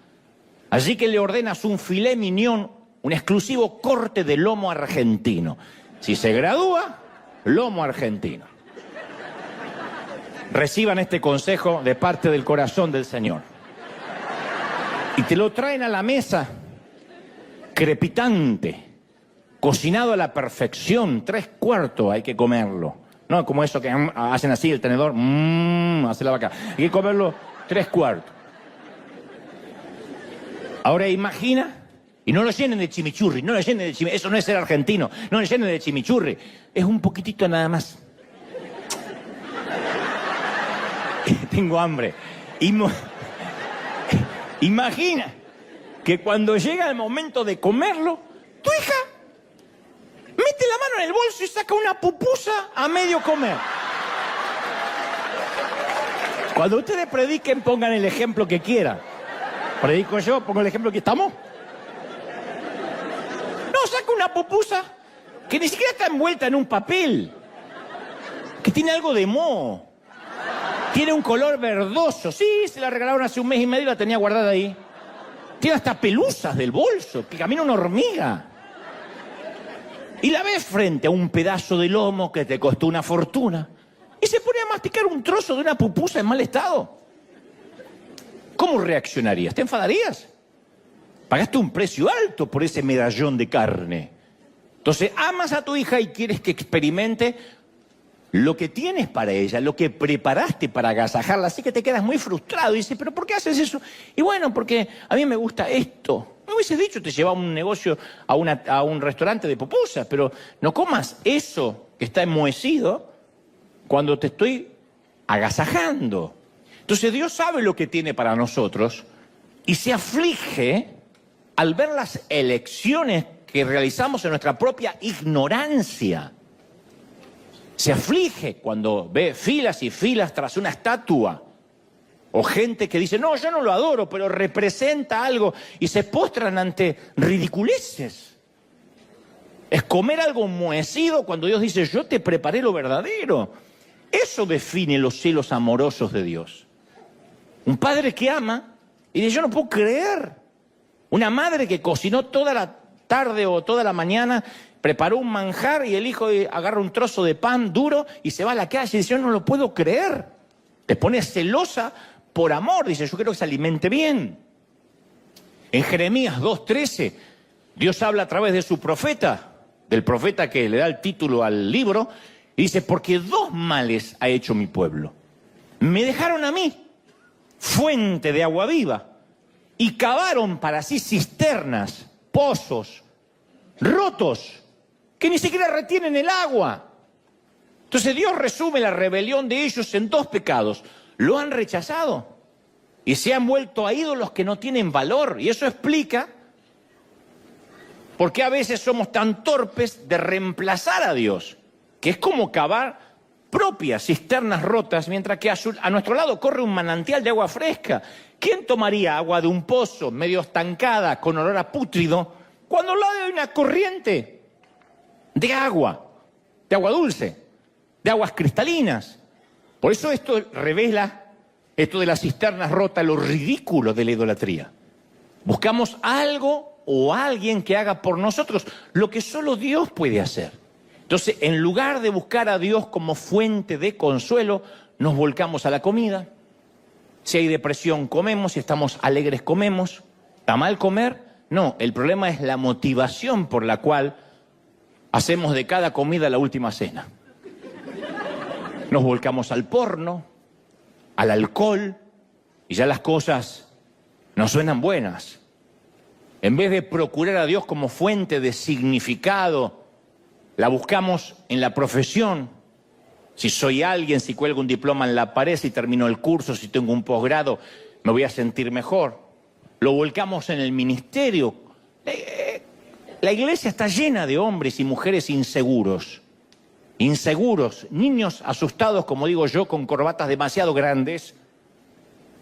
Así que le ordenas un filet mignon, un exclusivo corte de lomo argentino. Si se gradúa, lomo argentino. Reciban este consejo de parte del corazón del Señor. Y te lo traen a la mesa, crepitante, cocinado a la perfección, 3/4 hay que comerlo. No como eso que hacen así el tenedor, hace la vaca. Hay que comerlo 3/4. Ahora imagina, y no lo llenen de chimichurri, eso no es ser argentino, no lo llenen de chimichurri, es un poquitito nada más. Tengo hambre. Imagina que cuando llega el momento de comerlo, tu hija mete la mano en el bolso y saca una pupusa a medio comer. Cuando ustedes prediquen, pongan el ejemplo que quieran. Predico yo, pongo el ejemplo que estamos. No, saca una pupusa que ni siquiera está envuelta en un papel, que tiene algo de moho. Tiene un color verdoso. Sí, se la regalaron hace 1 mes y medio y la tenía guardada ahí. Tiene hasta pelusas del bolso, que camina una hormiga. Y la ves frente a un pedazo de lomo que te costó una fortuna y se pone a masticar un trozo de una pupusa en mal estado. ¿Cómo reaccionarías? ¿Te enfadarías? Pagaste un precio alto por ese medallón de carne. Entonces amas a tu hija y quieres que experimente lo que tienes para ella, lo que preparaste para agasajarla, así que te quedas muy frustrado y dices, ¿pero por qué haces eso? Y bueno, porque a mí me gusta esto. Me hubieses dicho, te llevaba a un negocio, a un restaurante de pupusas, pero no comas eso que está enmohecido cuando te estoy agasajando. Entonces Dios sabe lo que tiene para nosotros y se aflige al ver las elecciones que realizamos en nuestra propia ignorancia. Se aflige cuando ve filas y filas tras una estatua. O gente que dice, no, yo no lo adoro, pero representa algo. Y se postran ante ridiculeces. Es comer algo enmohecido cuando Dios dice, yo te preparé lo verdadero. Eso define los celos amorosos de Dios. Un padre que ama y dice, yo no puedo creer. Una madre que cocinó toda la tarde o toda la mañana, preparó un manjar y el hijo agarra un trozo de pan duro y se va a la calle y dice, yo no lo puedo creer. Te pone celosa por amor, dice, yo quiero que se alimente bien. En Jeremías 2:13, Dios habla a través de su profeta, del profeta que le da el título al libro, y dice, porque 2 males ha hecho mi pueblo. Me dejaron a mí, fuente de agua viva, y cavaron para sí cisternas, pozos, rotos, que ni siquiera retienen el agua. Entonces Dios resume la rebelión de ellos en 2 pecados. Lo han rechazado y se han vuelto a ídolos que no tienen valor. Y eso explica por qué a veces somos tan torpes de reemplazar a Dios, que es como cavar propias cisternas rotas, mientras que a nuestro lado corre un manantial de agua fresca. ¿Quién tomaría agua de un pozo medio estancada, con olor a pútrido, cuando al lado hay una corriente de agua dulce, de aguas cristalinas? Por eso esto revela, esto de las cisternas rotas, lo ridículo de la idolatría. Buscamos algo o alguien que haga por nosotros lo que solo Dios puede hacer. Entonces, en lugar de buscar a Dios como fuente de consuelo, nos volcamos a la comida. Si hay depresión, comemos. Si estamos alegres, comemos. ¿Está mal comer? No, el problema es la motivación por la cual hacemos de cada comida la última cena. Nos volcamos al porno, al alcohol, y ya las cosas nos suenan buenas. En vez de procurar a Dios como fuente de significado La buscamos en la profesión. Si soy alguien, si cuelgo un diploma en la pared, si termino el curso, si tengo un posgrado, me voy a sentir mejor. Lo volcamos en el ministerio. La iglesia está llena de hombres y mujeres inseguros. Inseguros, niños asustados, como digo yo, con corbatas demasiado grandes,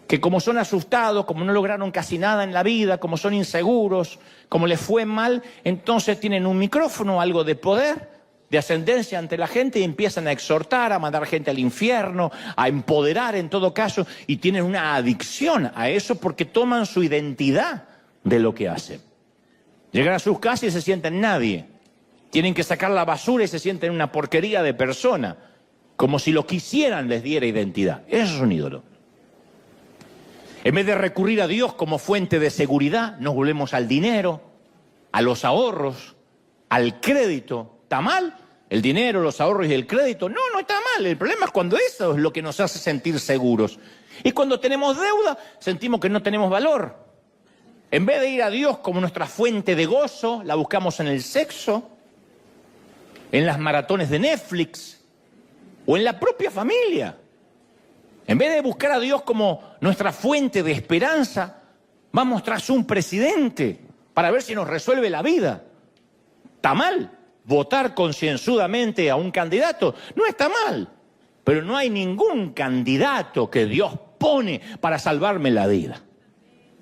que como son asustados, como no lograron casi nada en la vida, como son inseguros, como les fue mal, entonces tienen un micrófono, algo de poder, de ascendencia ante la gente y empiezan a exhortar, a mandar gente al infierno, a empoderar en todo caso, y tienen una adicción a eso porque toman su identidad de lo que hacen. Llegan a sus casas y se sienten nadie. Tienen que sacar la basura y se sienten una porquería de persona, como si lo quisieran les diera identidad. Eso es un ídolo. En vez de recurrir a Dios como fuente de seguridad, nos volvemos al dinero, a los ahorros, al crédito. ¿Está mal el dinero, los ahorros y el crédito? No, no está mal. El problema es cuando eso es lo que nos hace sentir seguros. Y cuando tenemos deuda, sentimos que no tenemos valor. En vez de ir a Dios como nuestra fuente de gozo, la buscamos en el sexo, en las maratones de Netflix o en la propia familia. En vez de buscar a Dios como nuestra fuente de esperanza, vamos tras un presidente para ver si nos resuelve la vida. ¿Está mal votar concienzudamente a un candidato? No está mal, pero no hay ningún candidato que Dios pone para salvarme la vida.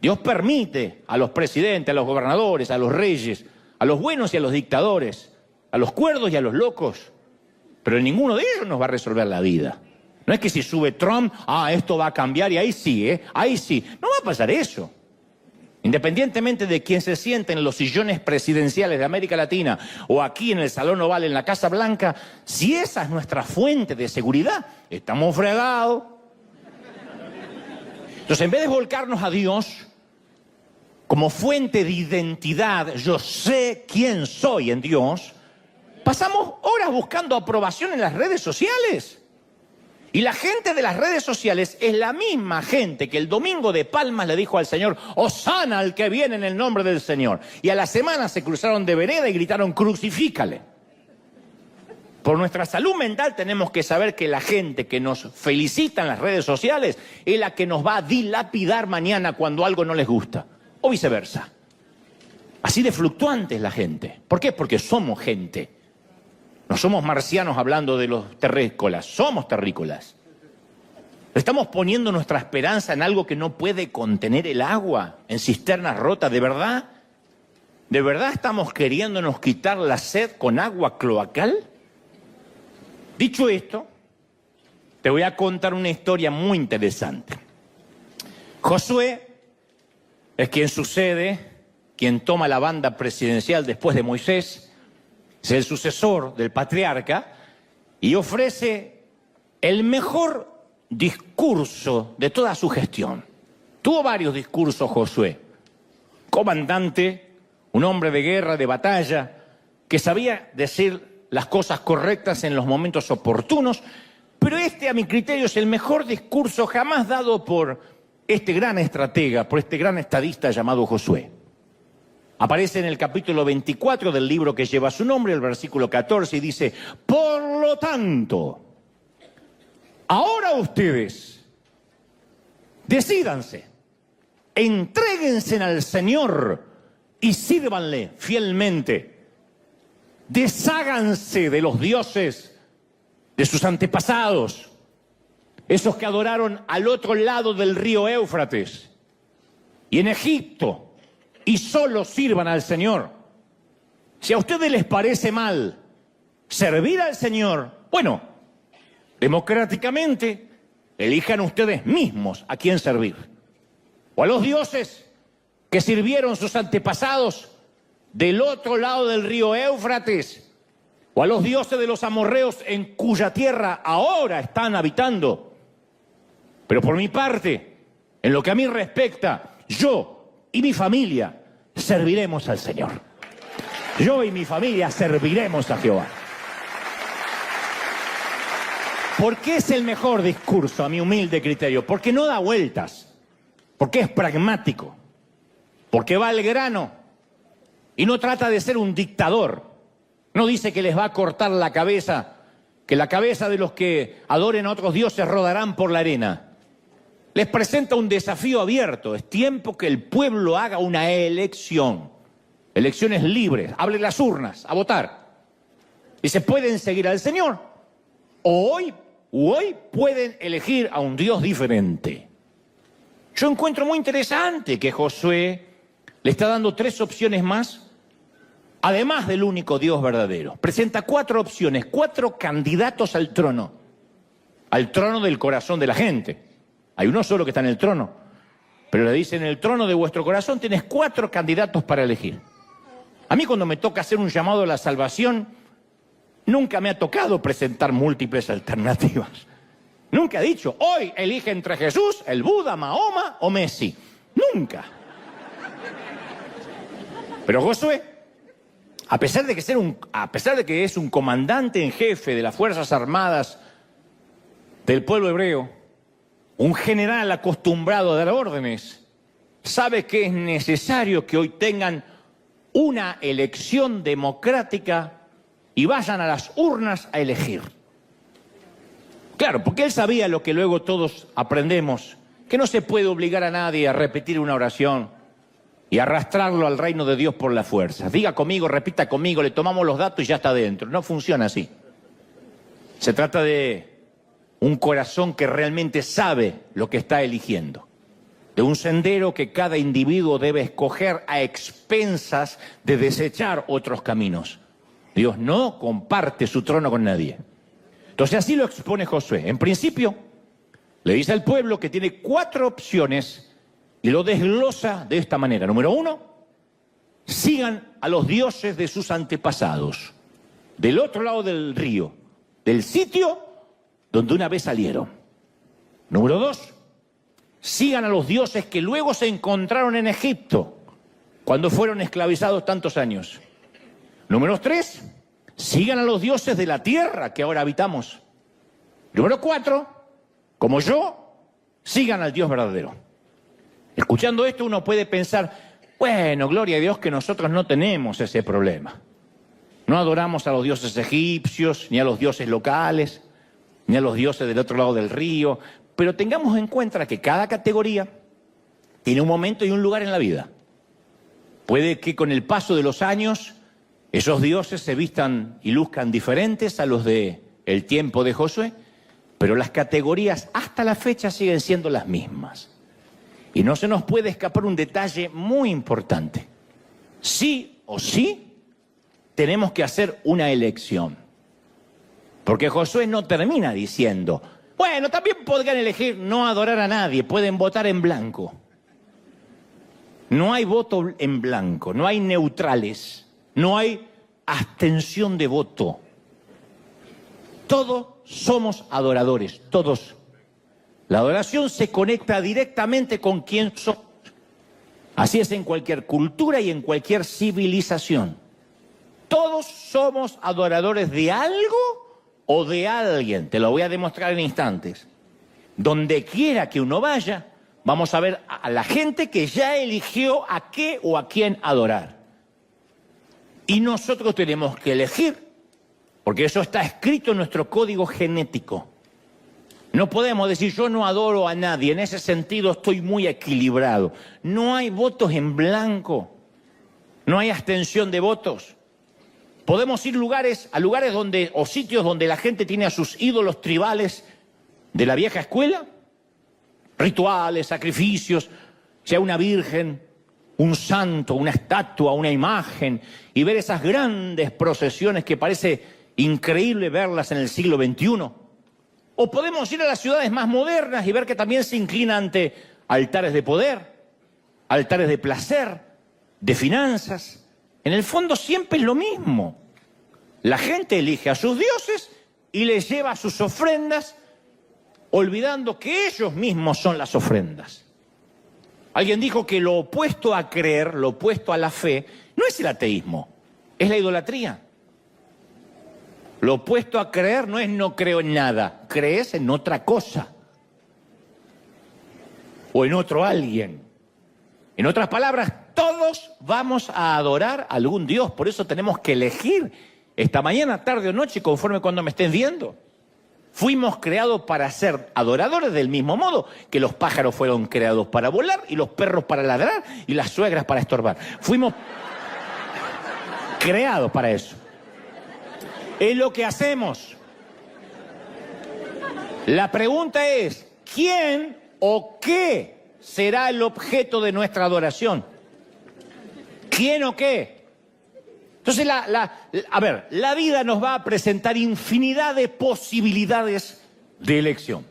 Dios permite a los presidentes, a los gobernadores, a los reyes, a los buenos y a los dictadores, a los cuerdos y a los locos, pero ninguno de ellos nos va a resolver la vida. No es que si sube Trump, esto va a cambiar y ahí sí, ahí sí. No va a pasar eso. Independientemente de quién se siente en los sillones presidenciales de América Latina o aquí en el Salón Oval en la Casa Blanca, si esa es nuestra fuente de seguridad, estamos fregados. Entonces, en vez de volcarnos a Dios como fuente de identidad, yo sé quién soy en Dios, pasamos horas buscando aprobación en las redes sociales. Y la gente de las redes sociales es la misma gente que el domingo de Palmas le dijo al Señor, Hosana al que viene en el nombre del Señor. Y a la semana se cruzaron de vereda y gritaron, crucifícale. Por nuestra salud mental tenemos que saber que la gente que nos felicita en las redes sociales es la que nos va a dilapidar mañana cuando algo no les gusta. O viceversa. Así de fluctuante es la gente. ¿Por qué? Porque somos gente. No somos marcianos hablando de los terrícolas, somos terrícolas. Estamos poniendo nuestra esperanza en algo que no puede contener el agua, en cisternas rotas, ¿de verdad? ¿De verdad estamos queriéndonos quitar la sed con agua cloacal? Dicho esto, te voy a contar una historia muy interesante. Josué es quien sucede, quien toma la banda presidencial después de Moisés, es el sucesor del patriarca y ofrece el mejor discurso de toda su gestión. Tuvo varios discursos Josué. Comandante, un hombre de guerra, de batalla, que sabía decir las cosas correctas en los momentos oportunos, pero este, a mi criterio, es el mejor discurso jamás dado por este gran estratega, por este gran estadista llamado Josué. Aparece en el capítulo 24 del libro que lleva su nombre, el versículo 14, y dice, por lo tanto, ahora ustedes, decídanse, entréguense al Señor y sírvanle fielmente. Desháganse de los dioses de sus antepasados, esos que adoraron al otro lado del río Éufrates y en Egipto, y solo sirvan al Señor. Si a ustedes les parece mal servir al Señor, bueno, democráticamente elijan ustedes mismos a quién servir. O a los dioses que sirvieron sus antepasados del otro lado del río Éufrates, o a los dioses de los amorreos en cuya tierra ahora están habitando. Pero por mi parte, en lo que a mí respecta, yo y mi familia serviremos al Señor. Yo y mi familia serviremos a Jehová. ¿Por qué es el mejor discurso, a mi humilde criterio? Porque no da vueltas, porque es No dice que les va a cortar la cabeza, que la cabeza de los que adoren a otros dioses rodarán por la arena. Les presenta un desafío abierto. Es tiempo que el pueblo haga una elección. Elecciones libres. Abren las urnas a votar. Y se pueden seguir al Señor. O hoy pueden elegir a un Dios diferente. Yo encuentro muy interesante que Josué le está dando 3 opciones más, además del único Dios verdadero. Presenta 4 opciones, 4 candidatos al trono del corazón de la gente. Hay uno solo que está en el trono, pero le dice: en el trono de vuestro corazón tienes 4 candidatos para elegir. A mí, cuando me toca hacer un llamado a la salvación, nunca me ha tocado presentar múltiples alternativas. Nunca he dicho: hoy elige entre Jesús, el Buda, Mahoma o Messi. Nunca. Pero Josué, a pesar de que es un comandante en jefe de las Fuerzas Armadas del pueblo hebreo, un general acostumbrado a dar órdenes, sabe que es necesario que hoy tengan una elección democrática y vayan a las urnas a elegir. Claro, porque él sabía lo que luego todos aprendemos, que no se puede obligar a nadie a repetir una oración y arrastrarlo al reino de Dios por la fuerza. Diga conmigo, repita conmigo, le tomamos los datos y ya está dentro. No funciona así. Se trata de un corazón que realmente sabe lo que está eligiendo, de un sendero que cada individuo debe escoger a expensas de desechar otros caminos. Dios no comparte su trono con nadie. Entonces así lo expone Josué. En principio, le dice al pueblo que tiene 4 opciones y lo desglosa de esta manera. Número 1, sigan a los dioses de sus antepasados, del otro lado del río, del sitio donde una vez salieron. Número 2, sigan a los dioses que luego se encontraron en Egipto, cuando fueron esclavizados tantos años. Número 3, sigan a los dioses de la tierra que ahora habitamos. Número 4, como yo, sigan al Dios verdadero. Escuchando esto uno puede pensar: bueno, gloria a Dios que nosotros no tenemos ese problema. No adoramos a los dioses egipcios, ni a los dioses locales, ni a los dioses del otro lado del río. Pero tengamos en cuenta que cada categoría tiene un momento y un lugar en la vida. Puede que con el paso de los años esos dioses se vistan y luzcan diferentes a los del tiempo de Josué, pero las categorías hasta la fecha siguen siendo las mismas. Y no se nos puede escapar un detalle muy importante. Sí o sí tenemos que hacer una elección. Porque Josué no termina diciendo: bueno, también podrían elegir no adorar a nadie, pueden votar en blanco. No hay voto en blanco, no hay neutrales, no hay abstención de voto. Todos somos adoradores, todos. La adoración se conecta directamente con quién somos. Así es en cualquier cultura y en cualquier civilización. Todos somos adoradores de algo o de alguien. Te lo voy a demostrar en instantes. Donde quiera que uno vaya, vamos a ver a la gente que ya eligió a qué o a quién adorar. Y nosotros tenemos que elegir, porque eso está escrito en nuestro código genético. No podemos decir: yo no adoro a nadie. En ese sentido estoy muy equilibrado. No hay votos en blanco. No hay abstención de votos. Podemos ir a lugares donde, o sitios donde la gente tiene a sus ídolos tribales de la vieja escuela. Rituales, sacrificios, sea una virgen, un santo, una estatua, una imagen. Y ver esas grandes procesiones que parece increíble verlas en el siglo XXI. O podemos ir a las ciudades más modernas y ver que también se inclina ante altares de poder, altares de placer, de finanzas. En el fondo siempre es lo mismo. La gente elige a sus dioses y les lleva sus ofrendas, olvidando que ellos mismos son las ofrendas. Alguien dijo que lo opuesto a creer, lo opuesto a la fe, no es el ateísmo, es la idolatría. Lo opuesto a creer no es no creo en nada, crees en otra cosa o en otro alguien. En otras palabras, todos vamos a adorar a algún Dios, por eso tenemos que elegir esta mañana, tarde o noche, conforme cuando me estén viendo. Fuimos creados para ser adoradores del mismo modo que los pájaros fueron creados para volar y los perros para ladrar y las suegras para estorbar. Fuimos creados para eso. Es lo que hacemos. La pregunta es, ¿quién o qué será el objeto de nuestra adoración? ¿Quién o qué? Entonces, la vida nos va a presentar infinidad de posibilidades de elección.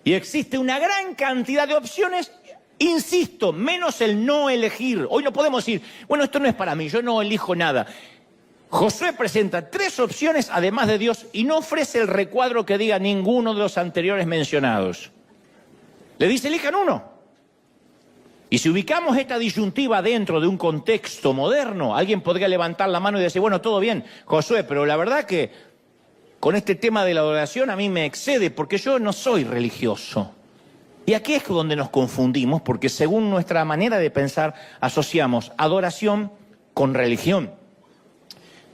Y existe una gran cantidad de opciones, insisto, menos el no elegir. Hoy no podemos decir, bueno, esto no es para mí, yo no elijo nada. Josué presenta 3 opciones además de Dios y no ofrece el recuadro que diga ninguno de los anteriores mencionados. Le dice, elijan uno. Y si ubicamos esta disyuntiva dentro de un contexto moderno, alguien podría levantar la mano y decir, bueno, todo bien, Josué, pero la verdad que con este tema de la adoración a mí me excede porque yo no soy religioso. Y aquí es donde nos confundimos porque según nuestra manera de pensar asociamos adoración con religión.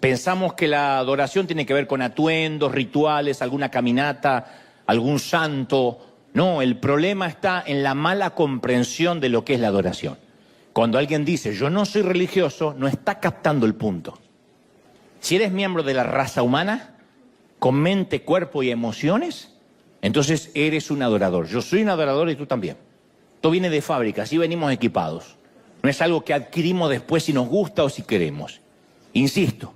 Pensamos que la adoración tiene que ver con atuendos, rituales, alguna caminata, algún santo. No, el problema está en la mala comprensión de lo que es la adoración. Cuando alguien dice, yo no soy religioso, no está captando el punto. Si eres miembro de la raza humana, con mente, cuerpo y emociones, entonces eres un adorador. Yo soy un adorador y tú también. Esto viene de fábrica, así venimos equipados. No es algo que adquirimos después si nos gusta o si queremos. Insisto,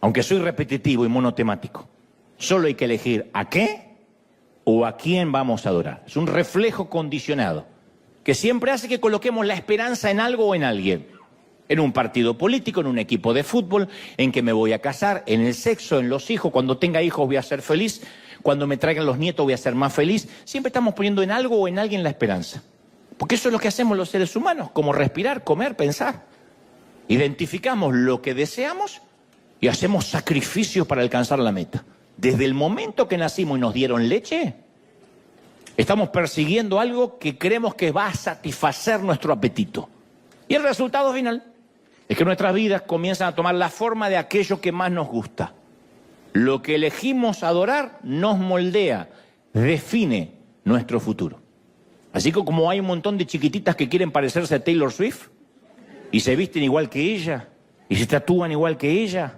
aunque soy repetitivo y monotemático, solo hay que elegir a qué o a quién vamos a adorar. Es un reflejo condicionado que siempre hace que coloquemos la esperanza en algo o en alguien. En un partido político, en un equipo de fútbol, en que me voy a casar, en el sexo, en los hijos. Cuando tenga hijos voy a ser feliz. Cuando me traigan los nietos voy a ser más feliz. Siempre estamos poniendo en algo o en alguien la esperanza. Porque eso es lo que hacemos los seres humanos, como respirar, comer, pensar. Identificamos lo que deseamos y hacemos sacrificios para alcanzar la meta. Desde el momento que nacimos y nos dieron leche, estamos persiguiendo algo que creemos que va a satisfacer nuestro apetito. Y el resultado final es que nuestras vidas comienzan a tomar la forma de aquello que más nos gusta. Lo que elegimos adorar nos moldea, define nuestro futuro. Así que como hay un montón de chiquititas que quieren parecerse a Taylor Swift y se visten igual que ella y se tatúan igual que ella,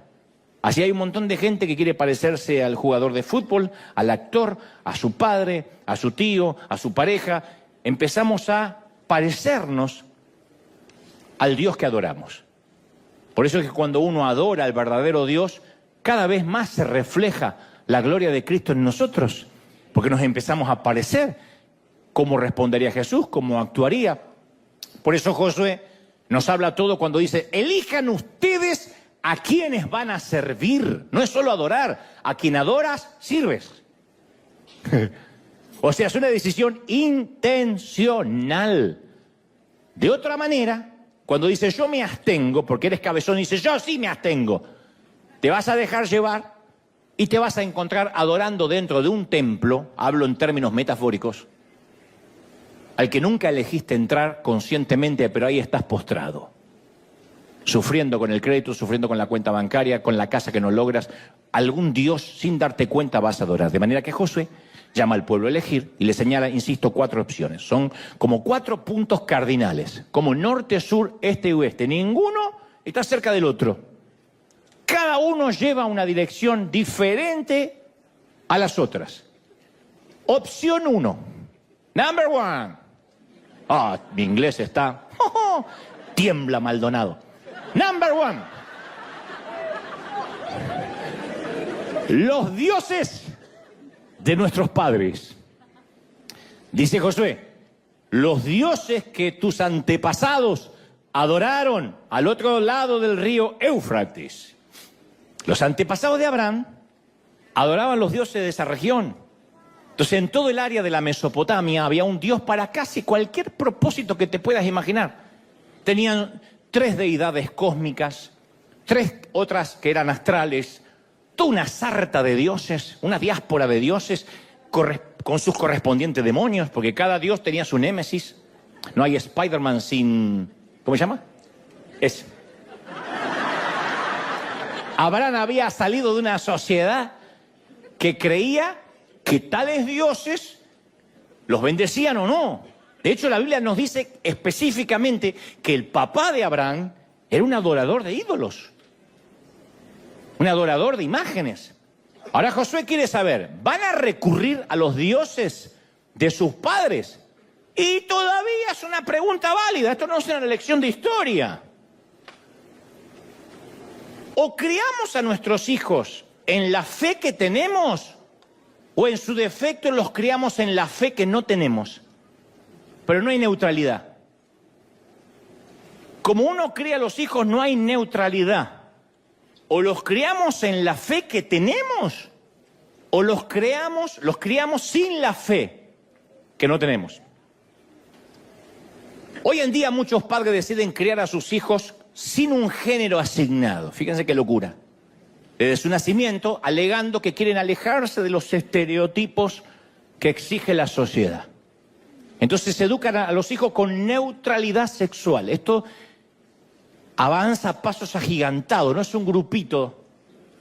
así hay un montón de gente que quiere parecerse al jugador de fútbol, al actor, a su padre, a su tío, a su pareja. Empezamos a parecernos al Dios que adoramos. Por eso es que cuando uno adora al verdadero Dios, cada vez más se refleja la gloria de Cristo en nosotros, porque nos empezamos a parecer cómo respondería Jesús, cómo actuaría. Por eso Josué nos habla todo cuando dice, elijan ustedes a quienes van a servir. No es solo adorar, a quien adoras, sirves. O sea, es una decisión intencional. De otra manera, cuando dice yo me abstengo, porque eres cabezón, dice yo sí me abstengo, te vas a dejar llevar y te vas a encontrar adorando dentro de un templo, hablo en términos metafóricos, al que nunca elegiste entrar conscientemente, pero ahí estás postrado, sufriendo con el crédito, sufriendo con la cuenta bancaria, con la casa que no logras. Algún Dios sin darte cuenta vas a adorar. De manera que Josué llama al pueblo a elegir y le señala, insisto, 4 opciones. Son como 4 puntos cardinales, como norte, sur, este y oeste. Ninguno está cerca del otro. Cada uno lleva una dirección diferente a las otras. Opción 1. Number 1. Ah, mi inglés está... tiembla Maldonado. Number 1. Los dioses de nuestros padres. Dice Josué, los dioses que tus antepasados adoraron al otro lado del río Éufrates. Los antepasados de Abraham adoraban los dioses de esa región. Entonces, en todo el área de la Mesopotamia había un dios para casi cualquier propósito que te puedas imaginar. Tenían 3 deidades cósmicas, 3 otras que eran astrales, toda una sarta de dioses, una diáspora de dioses con sus correspondientes demonios, porque cada dios tenía su némesis. No hay Spider-Man sin... ¿cómo se llama? Abraham había salido de una sociedad que creía que tales dioses los bendecían o no. De hecho, la Biblia nos dice específicamente que el papá de Abraham era un adorador de ídolos, un adorador de imágenes. Ahora Josué quiere saber, ¿van a recurrir a los dioses de sus padres? Y todavía es una pregunta válida, esto no es una lección de historia. ¿O criamos a nuestros hijos en la fe que tenemos o en su defecto los criamos en la fe que no tenemos? Pero no hay neutralidad. Como uno cría a los hijos, no hay neutralidad. O los criamos en la fe que tenemos, o los criamos sin la fe que no tenemos. Hoy en día muchos padres deciden criar a sus hijos sin un género asignado. Fíjense qué locura. Desde su nacimiento, alegando que quieren alejarse de los estereotipos que exige la sociedad. Entonces se educan a los hijos con neutralidad sexual. Esto avanza a pasos agigantados, no es un grupito.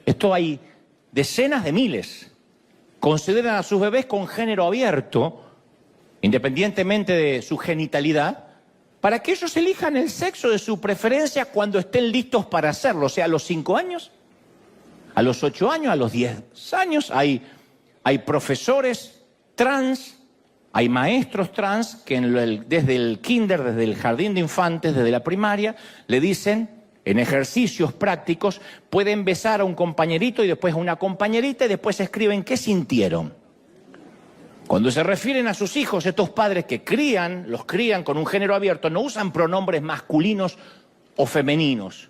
Esto hay decenas de miles. Consideran a sus bebés con género abierto, independientemente de su genitalidad, para que ellos elijan el sexo de su preferencia cuando estén listos para hacerlo. O sea, a los 5 años, a los 8 años, a los 10 años. Hay profesores trans, hay maestros trans que desde el kinder, desde el jardín de infantes, desde la primaria, le dicen, en ejercicios prácticos, pueden besar a un compañerito y después a una compañerita y después escriben qué sintieron. Cuando se refieren a sus hijos, estos padres que los crían con un género abierto, no usan pronombres masculinos o femeninos.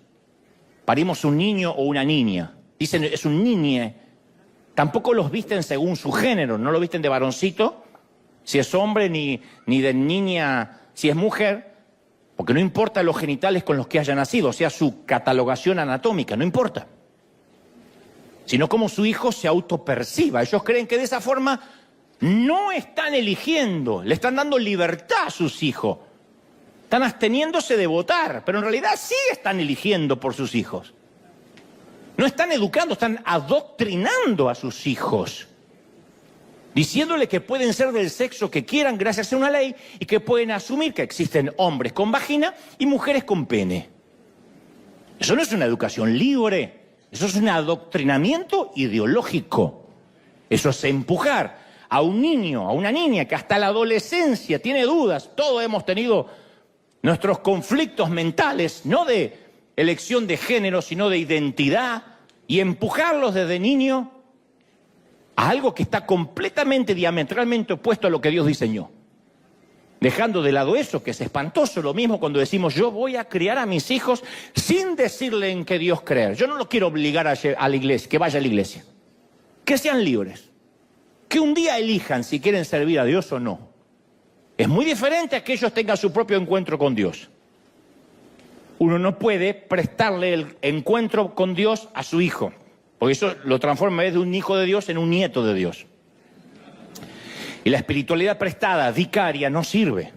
Parimos un niño o una niña. Dicen, es un niñe. Tampoco los visten según su género, no lo visten de varoncito, si es hombre, ni de niña, si es mujer, porque no importa los genitales con los que haya nacido, o sea, su catalogación anatómica, no importa. Sino cómo su hijo se autoperciba. Ellos creen que de esa forma no están eligiendo, le están dando libertad a sus hijos. Están absteniéndose de votar, pero en realidad sí están eligiendo por sus hijos. No están educando, están adoctrinando a sus hijos, diciéndole que pueden ser del sexo que quieran gracias a una ley y que pueden asumir que existen hombres con vagina y mujeres con pene. Eso no es una educación libre, eso es un adoctrinamiento ideológico. Eso es empujar a un niño, a una niña que hasta la adolescencia tiene dudas. Todos hemos tenido nuestros conflictos mentales, no de elección de género, sino de identidad, y empujarlos desde niño a algo que está completamente, diametralmente opuesto a lo que Dios diseñó. Dejando de lado eso, que es espantoso, lo mismo cuando decimos, yo voy a criar a mis hijos sin decirle en qué Dios creer. Yo no los quiero obligar a la iglesia, que vaya a la iglesia. Que sean libres. Que un día elijan si quieren servir a Dios o no. Es muy diferente a que ellos tengan su propio encuentro con Dios. Uno no puede prestarle el encuentro con Dios a su hijo, porque eso lo transforma de un hijo de Dios en un nieto de Dios. Y la espiritualidad prestada, vicaria, no sirve.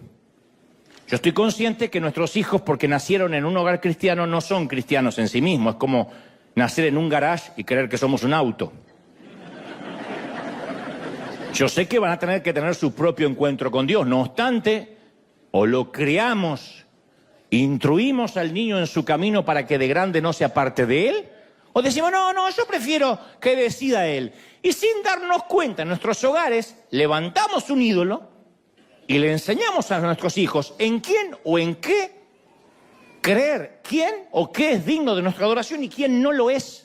Yo estoy consciente que nuestros hijos, porque nacieron en un hogar cristiano, no son cristianos en sí mismos. Es como nacer en un garage y creer que somos un auto. Yo sé que van a tener que tener su propio encuentro con Dios. No obstante, o lo criamos, instruimos al niño en su camino para que de grande no se aparte de él, o decimos, no, yo prefiero que decida él. Y sin darnos cuenta en nuestros hogares, levantamos un ídolo y le enseñamos a nuestros hijos en quién o en qué creer, quién o qué es digno de nuestra adoración y quién no lo es.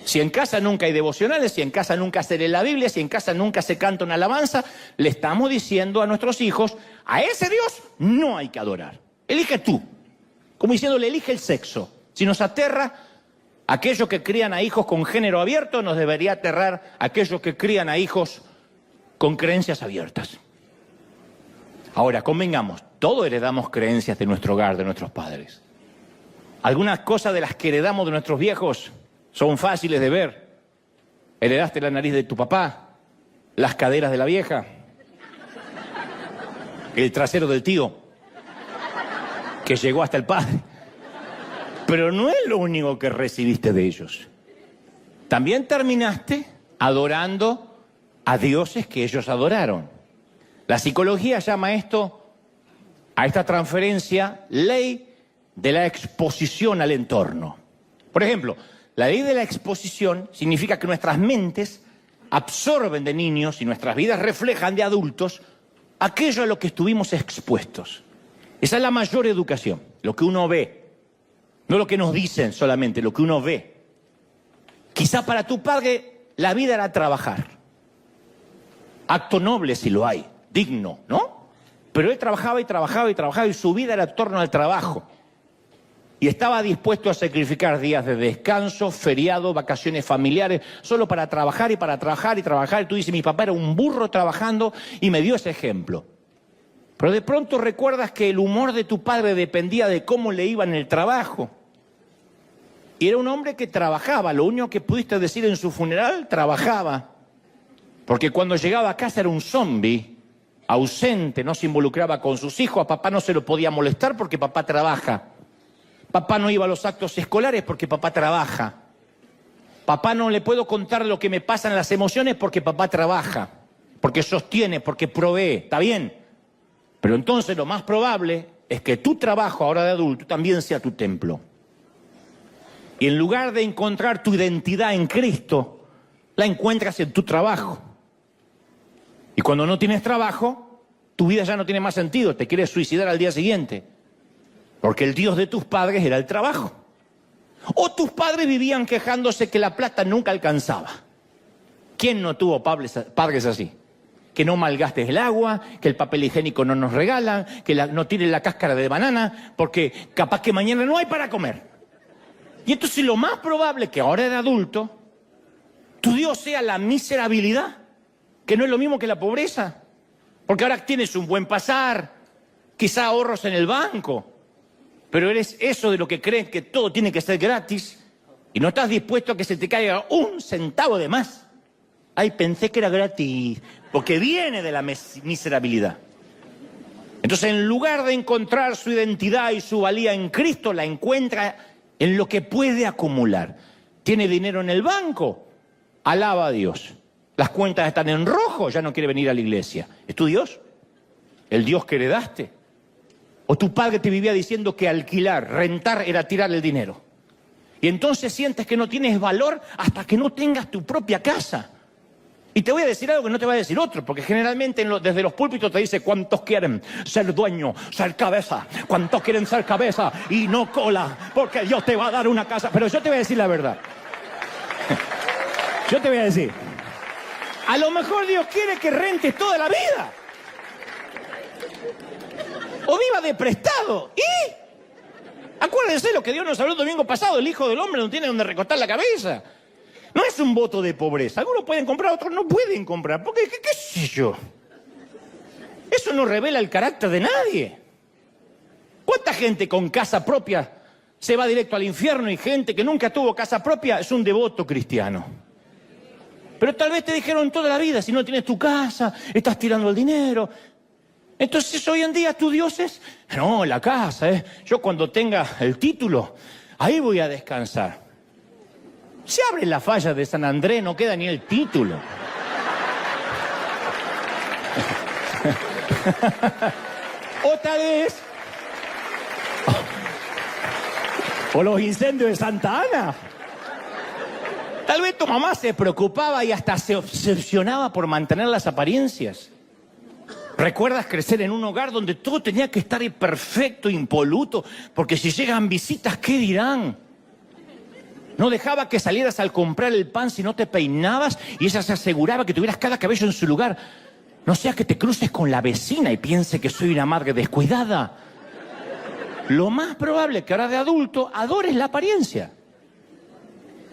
Si en casa nunca hay devocionales, si en casa nunca se lee la Biblia, si en casa nunca se canta una alabanza, le estamos diciendo a nuestros hijos, a ese Dios no hay que adorar. Elige tú. Como diciéndole, elige el sexo. Si nos aterra aquellos que crían a hijos con género abierto, nos debería aterrar aquellos que crían a hijos con creencias abiertas. Ahora, convengamos, todos heredamos creencias de nuestro hogar, de nuestros padres. Algunas cosas de las que heredamos de nuestros viejos son fáciles de ver. Heredaste la nariz de tu papá, las caderas de la vieja, el trasero del tío, que llegó hasta el padre. Pero no es lo único que recibiste de ellos. También terminaste adorando a dioses que ellos adoraron. La psicología llama a esta transferencia, ley de la exposición al entorno. Por ejemplo, la ley de la exposición significa que nuestras mentes absorben de niños y nuestras vidas reflejan de adultos aquello a lo que estuvimos expuestos. Esa es la mayor educación, lo que uno ve. No lo que nos dicen solamente, lo que uno ve. Quizá para tu padre la vida era trabajar. Acto noble si lo hay, digno, ¿no? Pero él trabajaba y trabajaba y trabajaba y su vida era en torno al trabajo. Y estaba dispuesto a sacrificar días de descanso, feriados, vacaciones familiares, solo para trabajar y para trabajar y trabajar. Y tú dices, mi papá era un burro trabajando y me dio ese ejemplo. Pero de pronto recuerdas que el humor de tu padre dependía de cómo le iba en el trabajo. Y era un hombre que trabajaba, lo único que pudiste decir en su funeral, trabajaba. Porque cuando llegaba a casa era un zombi, ausente, no se involucraba con sus hijos, a papá no se lo podía molestar porque papá trabaja. Papá no iba a los actos escolares porque papá trabaja. Papá no le puedo contar lo que me pasa en las emociones porque papá trabaja, porque sostiene, porque provee, ¿está bien? Pero entonces lo más probable es que tu trabajo ahora de adulto también sea tu templo. Y en lugar de encontrar tu identidad en Cristo, la encuentras en tu trabajo. Y cuando no tienes trabajo, tu vida ya no tiene más sentido, te quieres suicidar al día siguiente. Porque el Dios de tus padres era el trabajo. O tus padres vivían quejándose que la plata nunca alcanzaba. ¿Quién no tuvo padres así? Que no malgastes el agua, que el papel higiénico no nos regalan, que no tires la cáscara de banana, porque capaz que mañana no hay para comer. Y entonces lo más probable es que ahora de adulto, tu Dios sea la miserabilidad, que no es lo mismo que la pobreza. Porque ahora tienes un buen pasar, quizá ahorros en el banco, pero eres eso de lo que crees que todo tiene que ser gratis y no estás dispuesto a que se te caiga un centavo de más. Ay, pensé que era gratis, porque viene de la miserabilidad. Entonces, en lugar de encontrar su identidad y su valía en Cristo, la encuentra en lo que puede acumular. ¿Tiene dinero en el banco? Alaba a Dios. Las cuentas están en rojo, ya no quiere venir a la iglesia. ¿Es tu Dios? ¿El Dios que heredaste? ¿O tu padre te vivía diciendo que alquilar, rentar era tirar el dinero? Y entonces sientes que no tienes valor hasta que no tengas tu propia casa. Y te voy a decir algo que no te va a decir otro, porque generalmente desde los púlpitos te dice cuántos quieren ser dueño, ser cabeza, cuántos quieren ser cabeza y no cola, porque Dios te va a dar una casa. Pero yo te voy a decir la verdad. Yo te voy a decir, a lo mejor Dios quiere que rentes toda la vida. O viva de prestado. ¿Y? Acuérdense lo que Dios nos habló el domingo pasado, el Hijo del Hombre no tiene donde recostar la cabeza. No es un voto de pobreza. Algunos pueden comprar, otros no pueden comprar. Porque, ¿qué sé yo? Eso no revela el carácter de nadie. ¿Cuánta gente con casa propia se va directo al infierno y gente que nunca tuvo casa propia es un devoto cristiano? Pero tal vez te dijeron toda la vida, si no tienes tu casa, estás tirando el dinero. Entonces hoy en día tu Dios es, no, la casa, yo cuando tenga el título, ahí voy a descansar. Se abre la falla de San Andrés, no queda ni el título. O tal vez, o los incendios de Santa Ana. Tal vez tu mamá se preocupaba y hasta se obsesionaba por mantener las apariencias. ¿Recuerdas crecer en un hogar donde todo tenía que estar perfecto, impoluto? Porque si llegan visitas, ¿qué dirán? No dejaba que salieras al comprar el pan si no te peinabas y ella se aseguraba que tuvieras cada cabello en su lugar. No sea que te cruces con la vecina y piense que soy una madre descuidada. Lo más probable es que ahora de adulto adores la apariencia.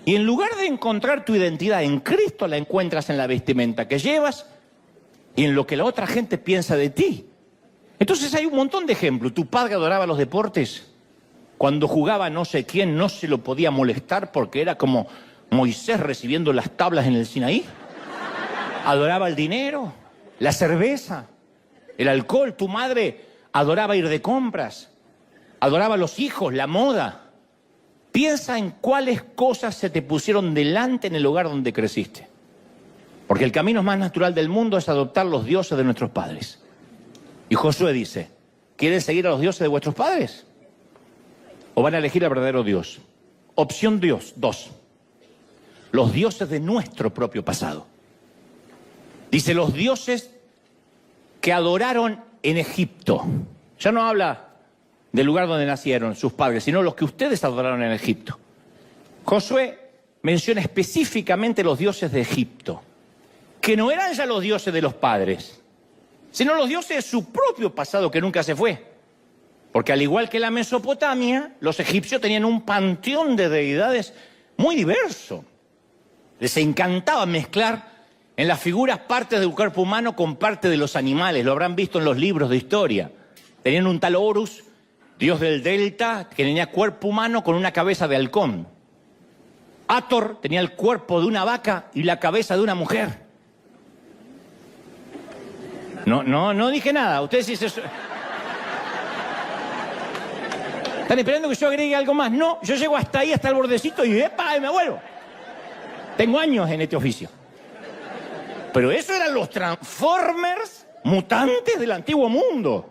Y en lugar de encontrar tu identidad en Cristo, la encuentras en la vestimenta que llevas y en lo que la otra gente piensa de ti. Entonces hay un montón de ejemplos. Tu padre adoraba los deportes. Cuando jugaba no sé quién, no se lo podía molestar porque era como Moisés recibiendo las tablas en el Sinaí. Adoraba el dinero, la cerveza, el alcohol. Tu madre adoraba ir de compras, adoraba los hijos, la moda. Piensa en cuáles cosas se te pusieron delante en el lugar donde creciste. Porque el camino más natural del mundo es adoptar los dioses de nuestros padres. Y Josué dice, ¿quieren seguir a los dioses de vuestros padres? ¿O van a elegir al verdadero Dios? Opción 2. Los dioses de nuestro propio pasado. Dice, los dioses que adoraron en Egipto. Ya no habla del lugar donde nacieron sus padres, sino los que ustedes adoraron en Egipto. Josué menciona específicamente los dioses de Egipto, que no eran ya los dioses de los padres, sino los dioses de su propio pasado que nunca se fue. Porque al igual que la Mesopotamia, los egipcios tenían un panteón de deidades muy diverso. Les encantaba mezclar en las figuras partes del cuerpo humano con parte de los animales. Lo habrán visto en los libros de historia. Tenían un tal Horus, dios del delta, que tenía cuerpo humano con una cabeza de halcón. Hathor tenía el cuerpo de una vaca y la cabeza de una mujer. No dije nada. Ustedes dicen... ¿Están esperando que yo agregue algo más? No, yo llego hasta ahí, hasta el bordecito y ¡epa! Y me vuelvo. Tengo años en este oficio. Pero eso eran los Transformers mutantes del antiguo mundo.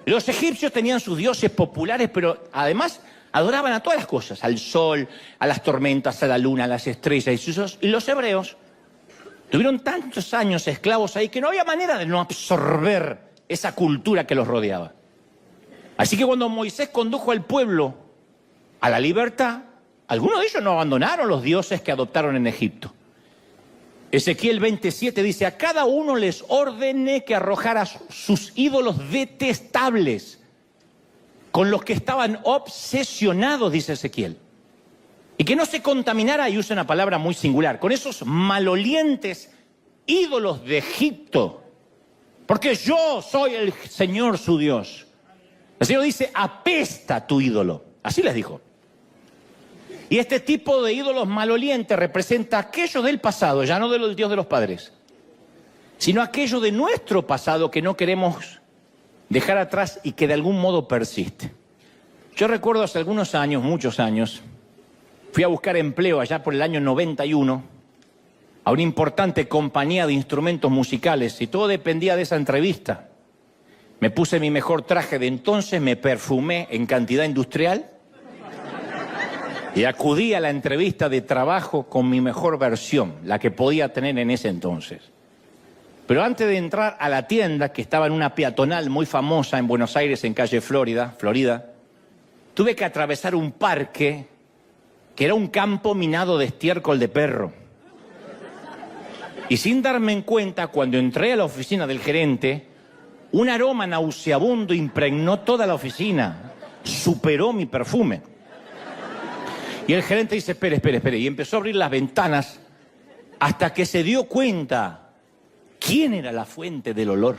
Los egipcios tenían sus dioses populares, pero además adoraban a todas las cosas, al sol, a las tormentas, a la luna, a las estrellas. Y los hebreos tuvieron tantos años esclavos ahí que no había manera de no absorber esa cultura que los rodeaba. Así que cuando Moisés condujo al pueblo a la libertad, algunos de ellos no abandonaron los dioses que adoptaron en Egipto. Ezequiel 27 dice, a cada uno les ordené que arrojara sus ídolos detestables, con los que estaban obsesionados, dice Ezequiel. Y que no se contaminara, y usa una palabra muy singular, con esos malolientes ídolos de Egipto. Porque yo soy el Señor su Dios. El Señor dice, apesta tu ídolo. Así les dijo. Y este tipo de ídolos malolientes representa aquello del pasado, ya no del Dios de los padres, sino aquello de nuestro pasado que no queremos dejar atrás y que de algún modo persiste. Yo recuerdo hace algunos años, muchos años, fui a buscar empleo allá por el año 91 a una importante compañía de instrumentos musicales y todo dependía de esa entrevista. Me puse mi mejor traje de entonces, me perfumé en cantidad industrial y acudí a la entrevista de trabajo con mi mejor versión, la que podía tener en ese entonces. Pero antes de entrar a la tienda, que estaba en una peatonal muy famosa en Buenos Aires, en calle Florida, tuve que atravesar un parque que era un campo minado de estiércol de perro. Y sin darme en cuenta, cuando entré a la oficina del gerente, un aroma nauseabundo impregnó toda la oficina, superó mi perfume. Y el gerente dice, espere, y empezó a abrir las ventanas hasta que se dio cuenta quién era la fuente del olor.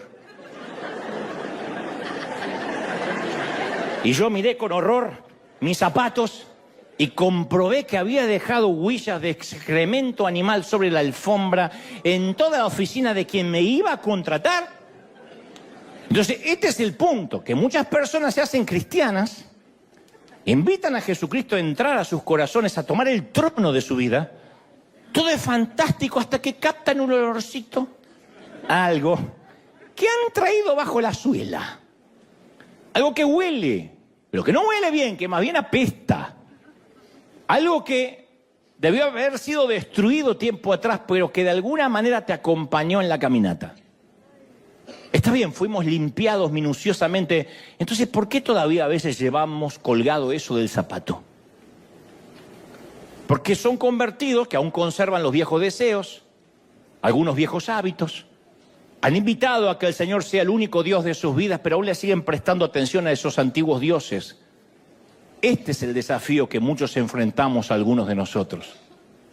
Y yo miré con horror mis zapatos y comprobé que había dejado huellas de excremento animal sobre la alfombra en toda la oficina de quien me iba a contratar. Entonces, este es el punto, que muchas personas se hacen cristianas, invitan a Jesucristo a entrar a sus corazones, a tomar el trono de su vida. Todo es fantástico hasta que captan un olorcito, algo que han traído bajo la suela. Algo que huele, pero que no huele bien, que más bien apesta. Algo que debió haber sido destruido tiempo atrás, pero que de alguna manera te acompañó en la caminata. Está bien, fuimos limpiados minuciosamente. Entonces, ¿por qué todavía a veces llevamos colgado eso del zapato? Porque son convertidos que aún conservan los viejos deseos, algunos viejos hábitos. Han invitado a que el Señor sea el único Dios de sus vidas, pero aún le siguen prestando atención a esos antiguos dioses. Este es el desafío que muchos enfrentamos a algunos de nosotros.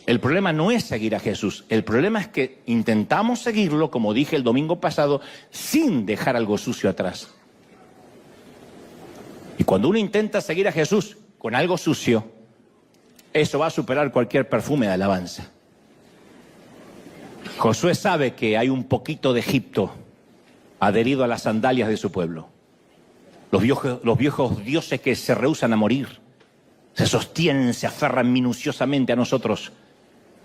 El problema no es seguir a Jesús, el problema es que intentamos seguirlo, como dije el domingo pasado, sin dejar algo sucio atrás. Y cuando uno intenta seguir a Jesús con algo sucio, eso va a superar cualquier perfume de alabanza. Josué sabe que hay un poquito de Egipto adherido a las sandalias de su pueblo. Los viejos dioses que se rehúsan a morir. se sostienen, se aferran minuciosamente a nosotros.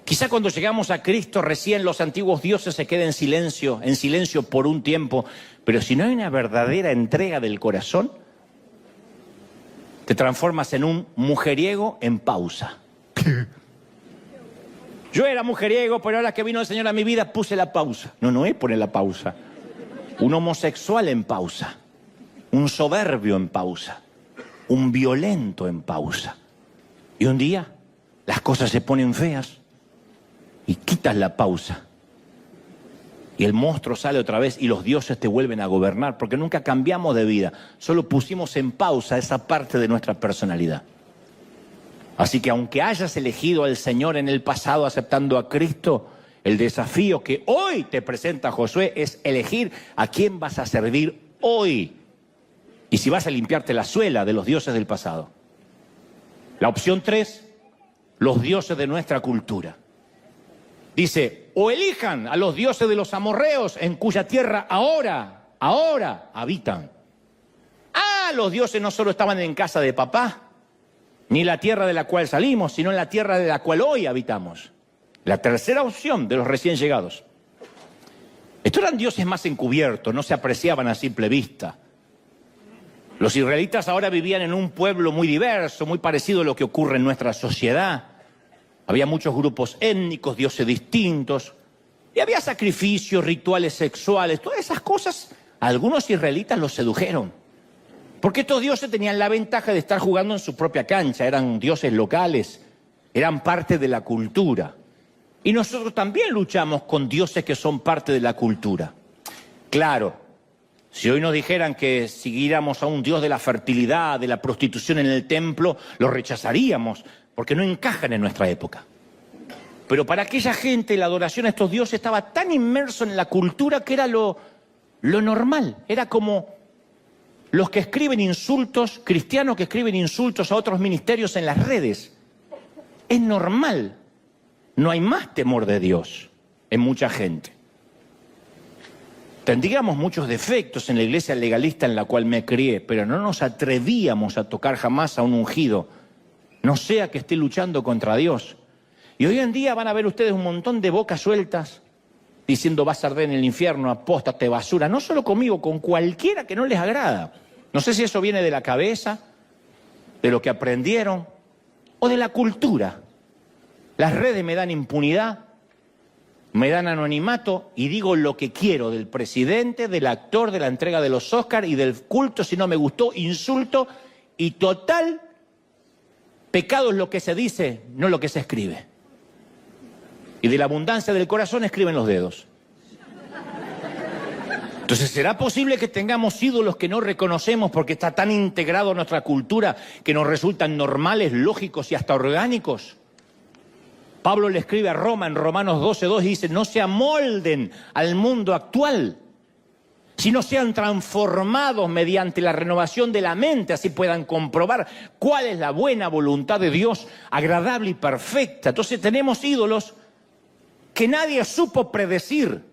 Quizá cuando llegamos a Cristo recién los antiguos dioses se queden en silencio por un tiempo, pero si no hay una verdadera entrega del corazón, te transformas en un mujeriego en pausa. Yo era mujeriego, pero ahora que vino el Señor a mi vida puse la pausa. No es poner la pausa. Un homosexual en pausa, un soberbio en pausa, un violento en pausa. Y un día las cosas se ponen feas y quitas la pausa. Y el monstruo sale otra vez y los dioses te vuelven a gobernar, porque nunca cambiamos de vida, solo pusimos en pausa esa parte de nuestra personalidad. Así que aunque hayas elegido al Señor en el pasado aceptando a Cristo, el desafío que hoy te presenta Josué es elegir a quién vas a servir hoy. Y si vas a limpiarte la suela de los dioses del pasado. La opción 3, los dioses de nuestra cultura. Dice, o elijan a los dioses de los amorreos en cuya tierra ahora habitan. Los dioses no solo estaban en casa de papá, ni la tierra de la cual salimos, sino en la tierra de la cual hoy habitamos. La tercera opción de los recién llegados. Estos eran dioses más encubiertos, no se apreciaban a simple vista. Los israelitas ahora vivían en un pueblo muy diverso, muy parecido a lo que ocurre en nuestra sociedad. Había muchos grupos étnicos, dioses distintos, y había sacrificios, rituales sexuales, todas esas cosas. A algunos israelitas los sedujeron, porque estos dioses tenían la ventaja de estar jugando en su propia cancha, eran dioses locales, eran parte de la cultura. Y nosotros también luchamos con dioses que son parte de la cultura. Claro, si hoy nos dijeran que siguiéramos a un dios de la fertilidad, de la prostitución en el templo, lo rechazaríamos, porque no encajan en nuestra época. Pero para aquella gente la adoración a estos dioses estaba tan inmerso en la cultura que era lo normal. Era como los que escriben insultos, cristianos que escriben insultos a otros ministerios en las redes. Es normal. No hay más temor de Dios en mucha gente. Tendríamos muchos defectos en la iglesia legalista en la cual me crié, pero no nos atrevíamos a tocar jamás a un ungido, no sea que esté luchando contra Dios. Y hoy en día van a ver ustedes un montón de bocas sueltas diciendo vas a arder en el infierno, apóstate, basura. No solo conmigo, con cualquiera que no les agrada. No sé si eso viene de la cabeza, de lo que aprendieron o de la cultura. Las redes me dan impunidad, me dan anonimato y digo lo que quiero del presidente, del actor, de la entrega de los Oscars y del culto. Si no me gustó, insulto y total. Pecado es lo que se dice, no lo que se escribe. Y de la abundancia del corazón escriben los dedos. Entonces, ¿será posible que tengamos ídolos que no reconocemos porque está tan integrado a nuestra cultura que nos resultan normales, lógicos y hasta orgánicos? Pablo le escribe a Roma en Romanos 12:2 y dice, no se amolden al mundo actual, sino sean transformados mediante la renovación de la mente, así puedan comprobar cuál es la buena voluntad de Dios, agradable y perfecta. Entonces tenemos ídolos que nadie supo predecir.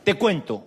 Te cuento.